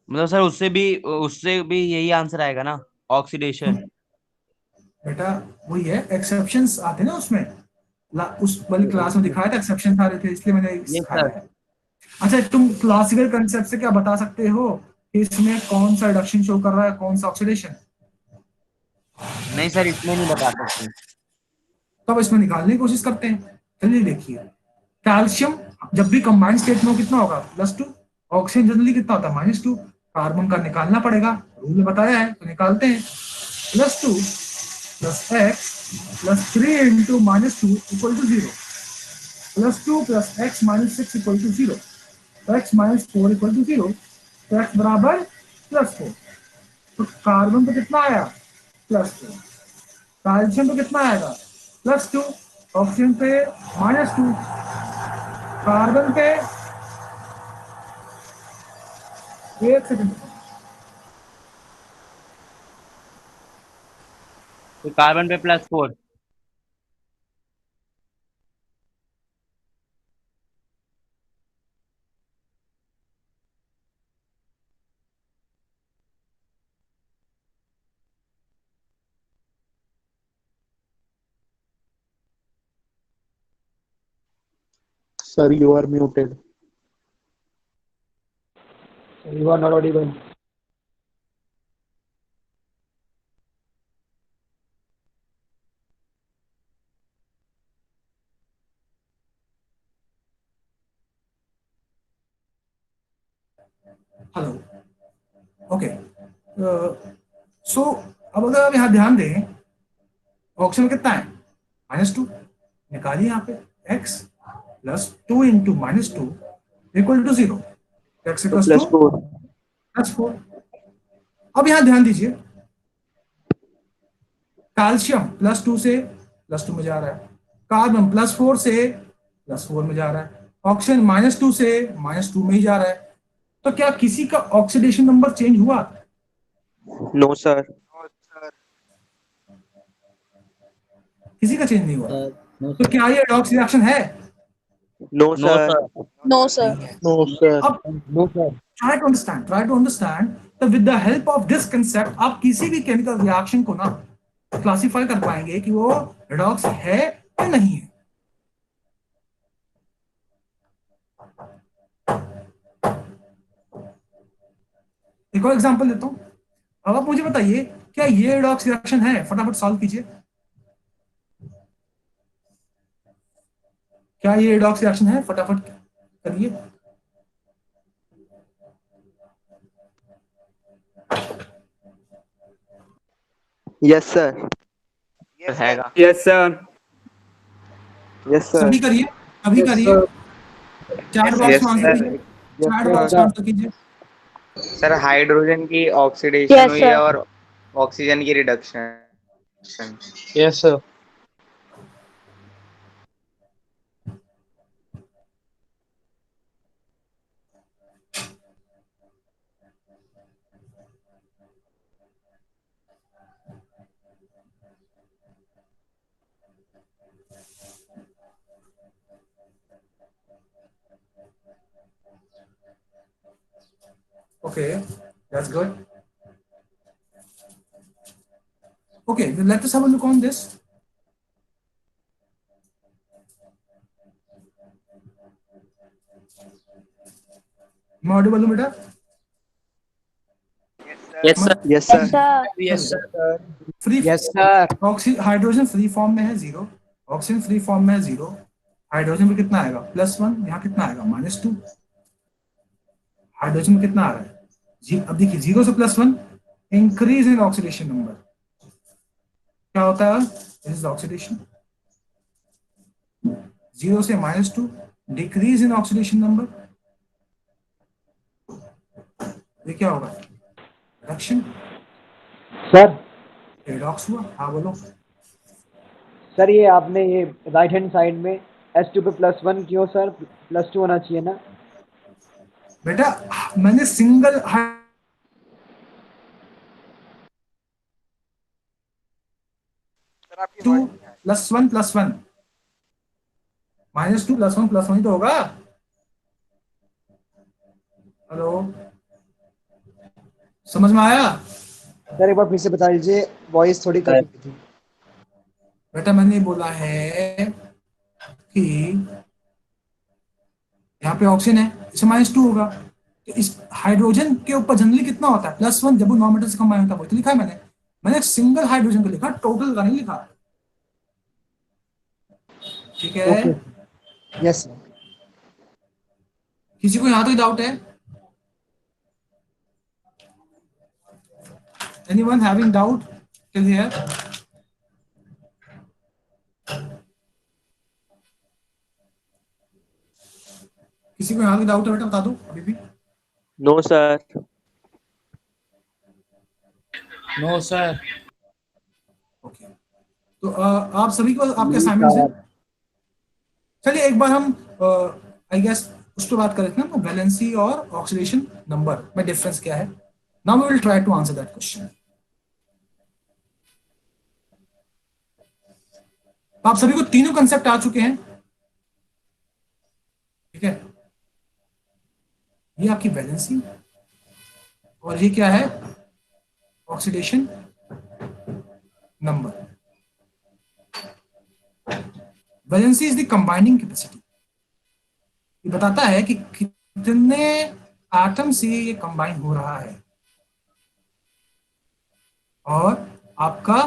[SPEAKER 7] मतलब सर उससे भी यही आंसर आएगा ना, ऑक्सीडेशन।
[SPEAKER 1] बेटा वही है, एक्सेप्शंस आते हैं ना उसमें। उस वाली क्लास में दिखाया था, एक्सेप्शन आ रहे थे, इसलिए मैंने
[SPEAKER 7] यस
[SPEAKER 1] सिखाया
[SPEAKER 7] सर।
[SPEAKER 1] है। अच्छा, तुम क्लासिकल कंसेप्ट से क्या बता सकते हो कि इसमें कौन सा रिडक्शन शो कर रहा है, कौन सा ऑक्सीडेशन?
[SPEAKER 7] नहीं सर, इसमें नहीं बता सकते।
[SPEAKER 1] तब इसमें निकालने की कोशिश करते हैं। चलिए देखिए, कैल्शियम जब भी कंबाइंड स्टेट में हो कितना होगा, +2। ऑक्सीजन जनरली कितना होता है, -2। कार्बन का निकालना पड़ेगा, रूल में बताया है, तो निकालते हैं। +2 + x + 3 इंटू -2 = 0। +2 + x - 6 = 0। तो x - 4 = 0। तो x बराबर +4। तो कार्बन पे कितना आया, +4। कैल्शियम पे कितना आएगा, +2। ऑक्सीजन पे -2। कार्बन पे, एक सेकंड,
[SPEAKER 7] तो कार्बन पे +4।
[SPEAKER 3] Sir, you are muted. You are not audible.
[SPEAKER 1] Hello. Okay, so अब अगर आप यहाँ ध्यान दें, ऑक्सीजन कितना है, -2। निकालिए यहाँ पे, x + 2 इंटू -2 = 0। x = 2
[SPEAKER 5] +4.
[SPEAKER 1] +4। अब यहाँ ध्यान दीजिए, कैल्शियम +2 से +2 में जा रहा है, कार्बन +4 से +4 में जा रहा है, ऑक्सीजन -2 से -2 में ही जा रहा है। तो क्या किसी का ऑक्सीडेशन नंबर चेंज हुआ?
[SPEAKER 5] No, sir.
[SPEAKER 1] किसी का चेंज नहीं हुआ। तो क्या ये redox रिएक्शन है?
[SPEAKER 5] No,
[SPEAKER 7] no
[SPEAKER 5] sir.
[SPEAKER 7] Sir.
[SPEAKER 12] No sir.
[SPEAKER 3] No, sir.
[SPEAKER 1] अब try to understand that with the help of this concept आप किसी भी केमिकल रिएक्शन को ना क्लासिफाई कर पाएंगे कि वो redox है या नहीं है। एक और एग्जांपल देता हूं। अब आप मुझे बताइए, क्या ये redox रिएक्शन है? फटाफट सॉल्व कीजिए। क्या ये redox रिएक्शन है? फटाफट करिए।
[SPEAKER 5] Yes, sir.
[SPEAKER 10] Yes, sir.
[SPEAKER 7] हैगा।
[SPEAKER 8] Yes sir.
[SPEAKER 5] Yes, sir.
[SPEAKER 1] सभी करिए, अभी
[SPEAKER 3] Yes,
[SPEAKER 1] करिए,
[SPEAKER 3] sir.
[SPEAKER 1] Chat
[SPEAKER 10] Yes,
[SPEAKER 1] box
[SPEAKER 10] yes,
[SPEAKER 1] में आंसर
[SPEAKER 10] sir.
[SPEAKER 1] कीजिए, चैट बॉक्स में आंसर कीजिए।
[SPEAKER 10] सर हाइड्रोजन की ऑक्सीडेशन
[SPEAKER 12] Yes,
[SPEAKER 10] हुई
[SPEAKER 12] sir.
[SPEAKER 10] है और ऑक्सीजन की reduction.
[SPEAKER 3] Yes, sir.
[SPEAKER 1] Okay, that's good. Okay, then let us have a look on this. मैं ऑडिबल हूं बेटा?
[SPEAKER 10] Yes sir
[SPEAKER 6] yes sir
[SPEAKER 12] yes
[SPEAKER 1] free
[SPEAKER 11] yes sir
[SPEAKER 1] hydrogen free form में है 0, oxygen free form में है 0, hydrogen में कितना आएगा +1, यहाँ कितना आएगा -2, हाइड्रोजन में कितना आ रहा है अब देखिए 0 से +1 इंक्रीज इन ऑक्सीडेशन नंबर, क्या होता है दिस इज ऑक्सीडेशन, 0 से -2 डिक्रीज इन ऑक्सीडेशन नंबर, ये क्या होगा रिडक्शन,
[SPEAKER 6] सर
[SPEAKER 1] रेडॉक्स हुआ। हाँ बोलो।
[SPEAKER 6] सर ये आपने ये राइट हैंड साइड में S2 पे +1 क्यों सर, +2 होना चाहिए ना।
[SPEAKER 1] बेटा मैंने सिंगल टू +1 +1 -2 +1 +1 ही तो होगा। हेलो समझ में आया?
[SPEAKER 6] सर एक बार फिर से बता दीजिए, वॉइस थोड़ी कट गई थी।
[SPEAKER 1] बेटा मैंने बोला है कि यहाँ पे ऑक्सीजन है, इसे -2 होगा, तो इस हाइड्रोजन के ऊपर जनरली कितना होता है +1, जब वो नॉर्मल से कंबाइन होता है, वो तो लिखा है मैंने सिंगल हाइड्रोजन को लिखा, टोटल का नहीं लिखा। ठीक है
[SPEAKER 6] यस सर।
[SPEAKER 1] किसी को यहाँ तो डाउट है? Anyone having doubt till here? किसी को यहाँ भी डाउट है बेटा बता दो अभी भी।
[SPEAKER 10] No sir
[SPEAKER 11] no sir
[SPEAKER 1] okay तो आप सभी को आपके असाइनमेंट्स हैं। चलिए एक बार हम आई गेस उस पर बात करें ना, वैलेंसी और ऑक्सीडेशन नंबर में डिफरेंस क्या है। Now we will try to answer that question. आप सभी को तीनों कंसेप्ट आ चुके हैं, ठीक है? ये आपकी वैलेंसी और ये क्या है oxidation number. Valency is the combining capacity, ये बताता है कि कितने एटम से ये कंबाइन हो रहा है, और आपका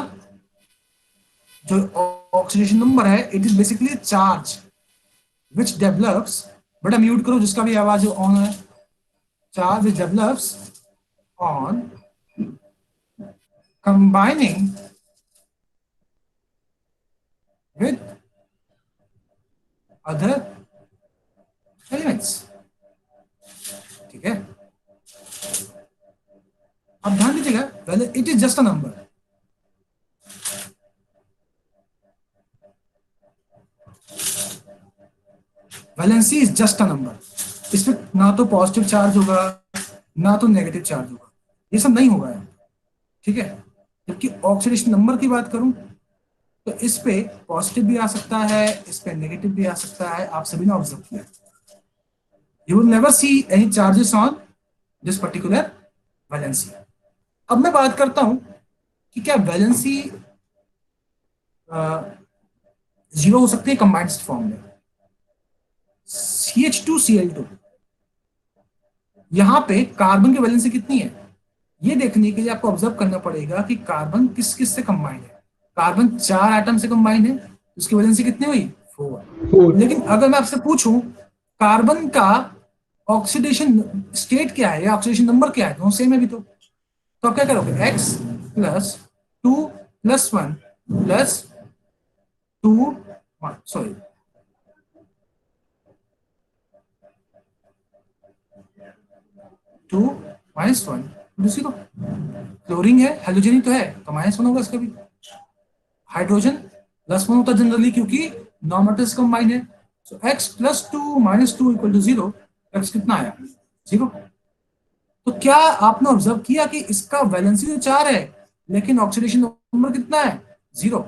[SPEAKER 1] जो ऑक्सीडेशन नंबर है it is basically charge which develops, बेटा म्यूट करो जिसका भी आवाज ऑन है, charge which develops on combining with other elements. ठीक है, अब ध्यान दीजिएगा, पहले it is just a number, valency is just a number, इसमें ना तो पॉजिटिव चार्ज होगा ना तो नेगेटिव चार्ज होगा, ये सब नहीं होगा, ठीक है। जबकि ऑक्सीडेशन नंबर की बात करूं तो इस पे पॉजिटिव भी आ सकता है, इस पे नेगेटिव भी आ सकता है, आप सभी ने ऑब्जर्व किया। You will never see any charges on this particular valency. अब मैं बात करता हूं कि क्या वैलेंसी 0 हो सकती है कंबाइंड फॉर्म में। CH2Cl2, यहां पे कार्बन की वैलेंसी कितनी है ये देखने के लिए आपको ऑब्जर्व करना पड़ेगा कि कार्बन किस किस से कंबाइन है। कार्बन 4 एटम से कंबाइन है, उसकी वैलेंसी कितनी हुई 4। लेकिन अगर मैं आपसे पूछूं कार्बन का ऑक्सीडेशन स्टेट क्या है या ऑक्सीडेशन नंबर क्या है, दोनों सेम है भी तो आप क्या करोगे X + 2 + 1 + 2 सॉरी 2 - 1, दूसरी तो क्लोरीन है, हेलोजन तो है तो -1 होगा इसका भी। हाइड्रोजन +1 होता जनरली क्योंकि नॉन से कंबाइन है, सो X + 2 - 2 = 0। X कितना आया 0। तो क्या आपने ऑब्जर्व किया कि इसका वैलेंसी तो 4 है लेकिन ऑक्सीडेशन नंबर कितना है 0।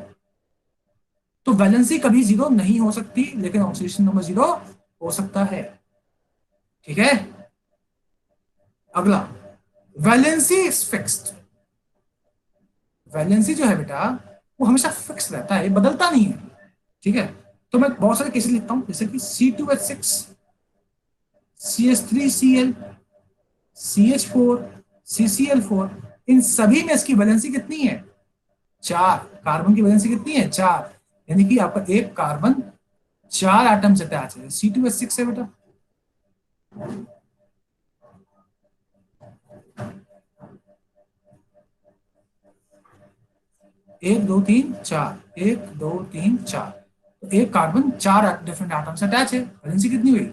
[SPEAKER 1] तो वैलेंसी कभी 0 नहीं हो सकती लेकिन ऑक्सीडेशन नंबर 0 हो सकता है, ठीक है। अगला वैलेंसी इज फिक्स्ड। वैलेंसी जो है बेटा वो हमेशा फिक्स रहता है, बदलता नहीं है, ठीक है। तो मैं बहुत सारे केसेस लिखता हूं जैसे कि C2H6 CH3Cl CH4 CCl4 इन सभी में इसकी वैलेंसी कितनी है? 4। कार्बन की वैलेंसी कितनी है? 4। यानी कि आपका एक कार्बन 4 एटम से अटैच है। C2H6 है बेटा। एक दो तीन चार, 1 2 3 4, तो एक कार्बन 4 डिफरेंट एटम से अटैच है। वैलेंसी कितनी हुई?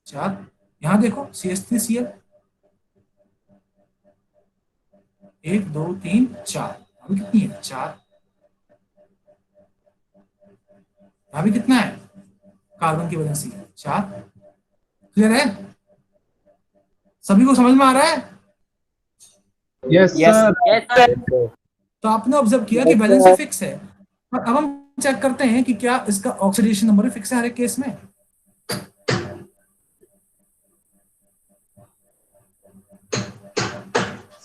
[SPEAKER 1] 4। यहां देखो CH3Cl, 1 2 3 4, अभी कितनी है? 4। यहां भी कितना है कार्बन की वैलेंसी? 4। क्लियर है? सभी को समझ में आ रहा है?
[SPEAKER 3] Yes sir.
[SPEAKER 1] तो आपने ऑब्जर्व किया कि वैलेंसी फिक्स है, और अब हम चेक करते हैं कि क्या इसका ऑक्सीडेशन नंबर फिक्स है हर एक केस में।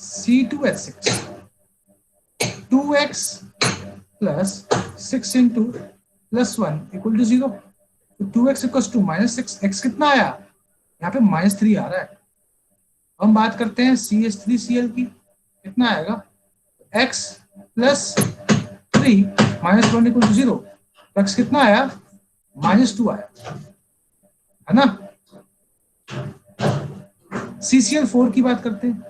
[SPEAKER 1] C2H6 2x plus 6 into plus 1 equal to 0। तो 2x equals to -6, x कितना आया? यहाँ पे -3 आ रहा है। हम बात करते हैं CH3Cl की, कितना आएगा? x plus 3 -1 equal to 0। x कितना आया? -2 आया, है ना। CCl4 की बात करते हैं,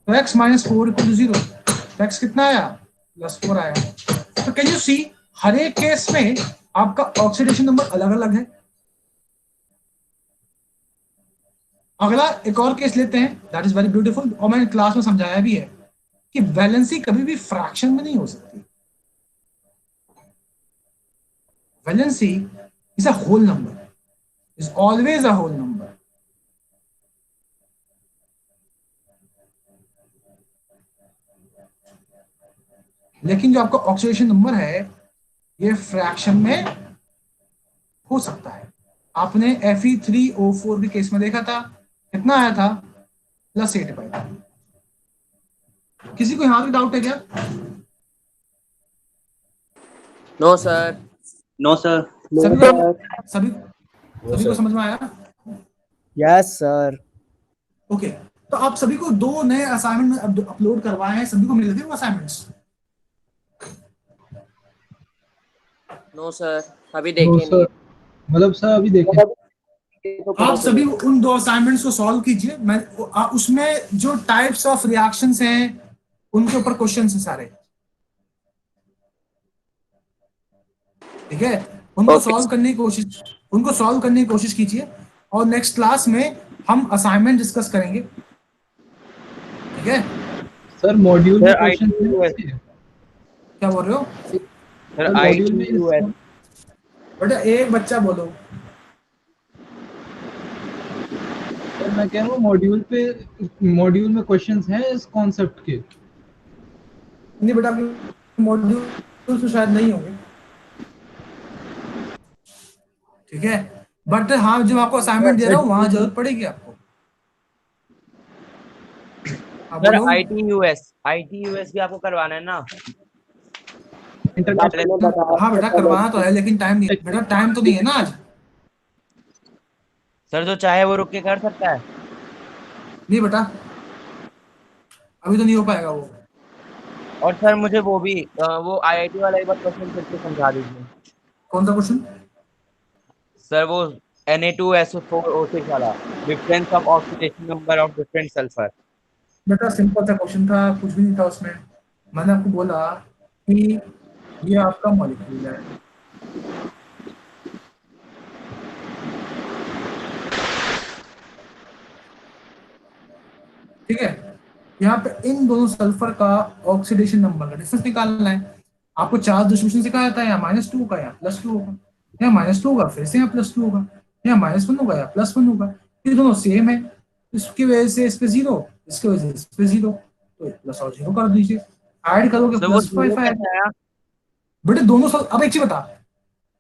[SPEAKER 1] तो x -4 equal to 0। तो x कितना आया? +4 आया। तो कैन यू सी हर एक केस में आपका ऑक्सीडेशन नंबर अलग अलग है। अगला एक और केस लेते हैं, दैट इज वेरी ब्यूटीफुल, और मैंने क्लास में समझाया भी है कि वैलेंसी कभी भी फ्रैक्शन में नहीं हो सकती। Valency is a whole number, is always a whole number. लेकिन जो आपका ऑक्सीडेशन नंबर है ये फ्रैक्शन में हो सकता है। आपने Fe3O4 के केस में देखा था, कितना आया था? +8 पाया। किसी को यहाँ भी डाउट है क्या?
[SPEAKER 7] No sir.
[SPEAKER 8] No sir.
[SPEAKER 1] सभी को समझ में आया?
[SPEAKER 7] Yes sir.
[SPEAKER 1] ओके, तो आप सभी को 2 नए असाइनमेंट अपलोड करवाए हैं, सभी को मिल गए वो असाइनमेंट्स?
[SPEAKER 7] नो सर, अभी
[SPEAKER 3] नो
[SPEAKER 7] देखे नहीं।
[SPEAKER 3] सर, मतलब सर अभी देखें।
[SPEAKER 1] आप सभी उन 2 असाइनमेंट्स को सॉल्व कीजिए। मैं उसमें जो टाइप्स ऑफ रिएक्शंस हैं उनके ऊपर क्वेश्चंस हैं सारे, ठीक है। उनको सॉल्व करने की कोशिश कीजिए, और नेक्स्ट क्लास में हम असाइनमेंट डिस्कस करेंगे, ठीक है।
[SPEAKER 3] सर मॉड्यूल में
[SPEAKER 8] सर,
[SPEAKER 3] क्वेश्चन
[SPEAKER 1] क्या बोल रहे हो?
[SPEAKER 8] सर
[SPEAKER 3] मॉड्यूल में
[SPEAKER 1] बेटा एक बच्चा बोलो।
[SPEAKER 3] सर मैं कह रहा हूँ मॉड्यूल में क्वेश्चंस हैं इस कॉन्सेप्ट के।
[SPEAKER 1] नहीं बेटा, मॉड्यूल तो शायद नहीं होंगे, ठीक है। बट हाँ, जो आपको असाइनमेंट दे रहा हूँ वहां जरूरत पड़ेगी आपको।
[SPEAKER 7] सर ITUS भी आपको करवाना है ना?
[SPEAKER 1] हाँ बेटा करवाना तो है, लेकिन टाइम नहीं बेटा, टाइम तो नहीं है ना आज।
[SPEAKER 7] सर जो चाहे वो रुक के कर सकता है?
[SPEAKER 1] नहीं बेटा, अभी तो नहीं हो पाएगा वो।
[SPEAKER 7] और सर मुझे वो भी वो IIT वाला एक बार क्वेश्चन फिर से समझा दीजिए।
[SPEAKER 1] कौन सा क्वेश्चन?
[SPEAKER 7] सर वो Na2SO4O6 वाला, difference of oxidation number of different sulphur.
[SPEAKER 1] बेटा सिंपल सा क्वेश्चन था, कुछ भी नहीं था उसमें। मैंने आपको बोला कि ये आपका मॉलिक्यूल है, ठीक है। यहाँ पे इन दोनों सल्फर का ऑक्सीडेशन नंबर का डिफरेंस निकालना है। आपको चार्ज डिस्ट्रीब्यूशन सिखाया था, यहाँ -2 का या +2 होगा, यहाँ -2 होगा फिर से यहाँ +2 होगा, यहाँ -1 होगा या +1 होगा। ये दोनों सेम है, इसकी वजह से इस पे 0, इसकी वजह से इस पे 0, तो प्लस और 0 कर दीजिए, ऐड करोगे +5 आएगा। बेटे दोनों अब एक चीज बता,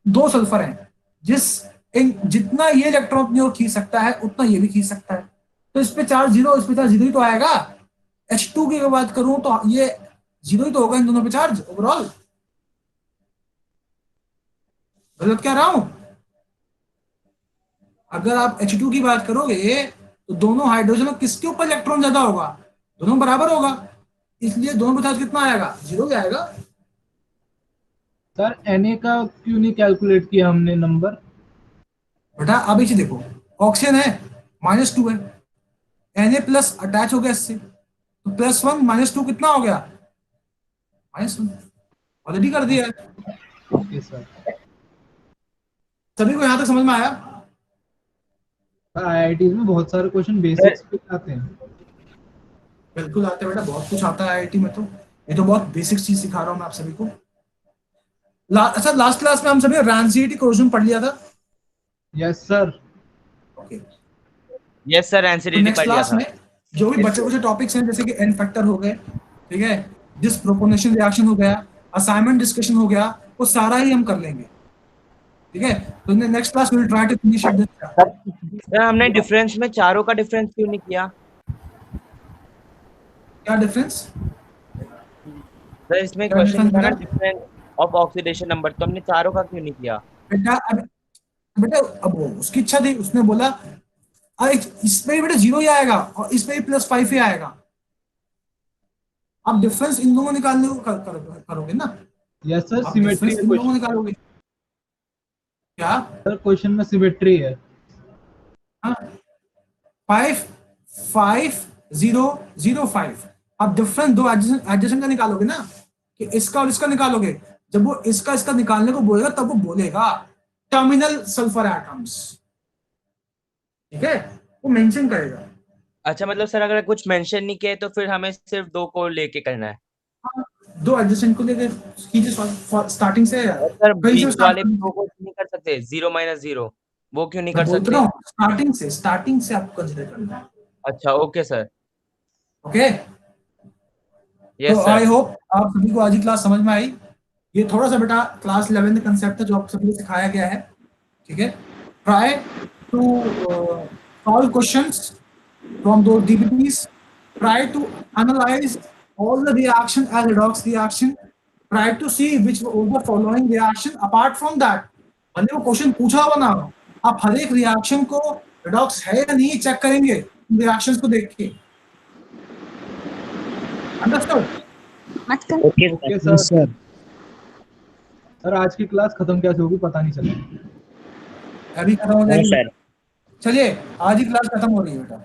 [SPEAKER 1] 2 सल्फर हैं, जितना ये इलेक्ट्रॉन अपनी ओर खींच सकता है उतना ये भी खींच सकता है, तो इस पे चार्ज 0, इस पे चार्ज 0 ही तो आएगा। H2 की बात करूं तो ये 0 ही तो होगा इन दोनों पे चार्ज ओवरऑल। गलत क्या रहा हूं? अगर आप H2 की बात करोगे तो दोनों हाइड्रोजन किसके ऊपर इलेक्ट्रॉन ज्यादा होगा? दोनों बराबर होगा, इसलिए दोनों के साथ कितना आएगा, 0 ही आएगा।
[SPEAKER 3] सर Na का क्यों नहीं कैलकुलेट किया हमने नंबर?
[SPEAKER 1] बेटा अब इसे देखो, ऑक्सीजन है -2 है, Na प्लस अटैच हो गया इससे, तो +1 -2 कितना हो गया, -1, ऑलरेडी कर दिया है।
[SPEAKER 3] Okay sir.
[SPEAKER 1] सभी को यहाँ तक समझ में आया?
[SPEAKER 3] आईआईटी में बहुत सारे क्वेश्चन बेसिक्स पे आते हैं।
[SPEAKER 1] बिल्कुल आते हैं बेटा, बहुत कुछ आता है आईआईटी में। तो ये तो बहुत बेसिक चीज सिखा रहा हूँ मैं आप सभी को। अच्छा, लास्ट क्लास में हम सभी रैंसिटी कोरोजन पढ़ लिया था।
[SPEAKER 3] Yes sir.
[SPEAKER 1] Okay,
[SPEAKER 7] yes sir, NCDT
[SPEAKER 1] next
[SPEAKER 7] पढ़ लिया
[SPEAKER 1] क्लास
[SPEAKER 7] था।
[SPEAKER 1] में जो भी बचे कुछ टॉपिक्स हैं, जैसे कि एन फैक्टर हो गए, ठीक है, डिसप्रोपोर्शनल रिएक्शन हो गया, असाइनमेंट डिस्कशन हो गया, वो सारा ही हम कर लेंगे, ठीक है। तो next class will try to finish it this.
[SPEAKER 7] Sir हमने डिफरेंस में चारों का डिफरेंस क्यों नहीं किया?
[SPEAKER 1] क्या डिफरेंस?
[SPEAKER 7] सर इसमें क्वेश्चन था ना डिफरेंस ऑफ ऑक्सीडेशन नंबर, तो हमने चारों का क्यों नहीं किया?
[SPEAKER 1] बेटा अब उसकी इच्छा थी, उसने बोला इसमें भी बेटा 0 ही आएगा और इसमें भी +5 ही आएगा। आप डिफरेंस इन दोनों निकालने को करोगे ना?
[SPEAKER 3] यस सर,
[SPEAKER 1] आप
[SPEAKER 3] सिमेट्री
[SPEAKER 1] difference इन दोनों निकालोगे क्या?
[SPEAKER 3] सर क्वेश्चन में सिमेट्री है।
[SPEAKER 1] हाँ, 5 5 0 0 5। आप डिफरेंस दो एडजेसेंट का निकालोगे ना, कि इसका और इसका निकालोगे। जब वो इसका निकालने को बोलेगा तब वो बोलेगा टर्मिनल सल्फर एटम्स, ठीक है, वो मेंशन करेगा।
[SPEAKER 7] अच्छा, मतलब सर अगर कुछ मेंशन नहीं किए तो फिर हमें सिर्फ 2 को लेके करना है?
[SPEAKER 1] दो एडजेसेंट को लेके कीजिए स्टार्टिंग से।
[SPEAKER 7] सर बीच वाले 2 को नहीं कर सकते, 0 - 0, वो क्यों नहीं कर सकते?
[SPEAKER 1] स्टार्टिंग से आपको कंसीडर करना है।
[SPEAKER 7] अच्छा ओके सर।
[SPEAKER 1] ओके, तो आई होप आप सभी को आज की क्लास समझ में आई। ये थोड़ा सा बेटा क्लास 11 का कंसेप्ट है जो आप सभी को सिखाया गया है, ठीक है। Try to solve questions from दो DBTs, try to analyze all the reaction as redox reaction, try to see which of the following reaction apart from that, भले वो क्वेश्चन पूछा हुआ ना हो, आप हर एक रिएक्शन को रिडॉक्स है या नहीं चेक करेंगे रिएक्शंस को देख के। अंडरस्टूड?
[SPEAKER 3] Okay sir. सर आज की क्लास खत्म कैसे होगी पता नहीं चला।
[SPEAKER 1] अभी खत्म हो जाएगी। चलिए आज ही क्लास खत्म हो रही है बेटा।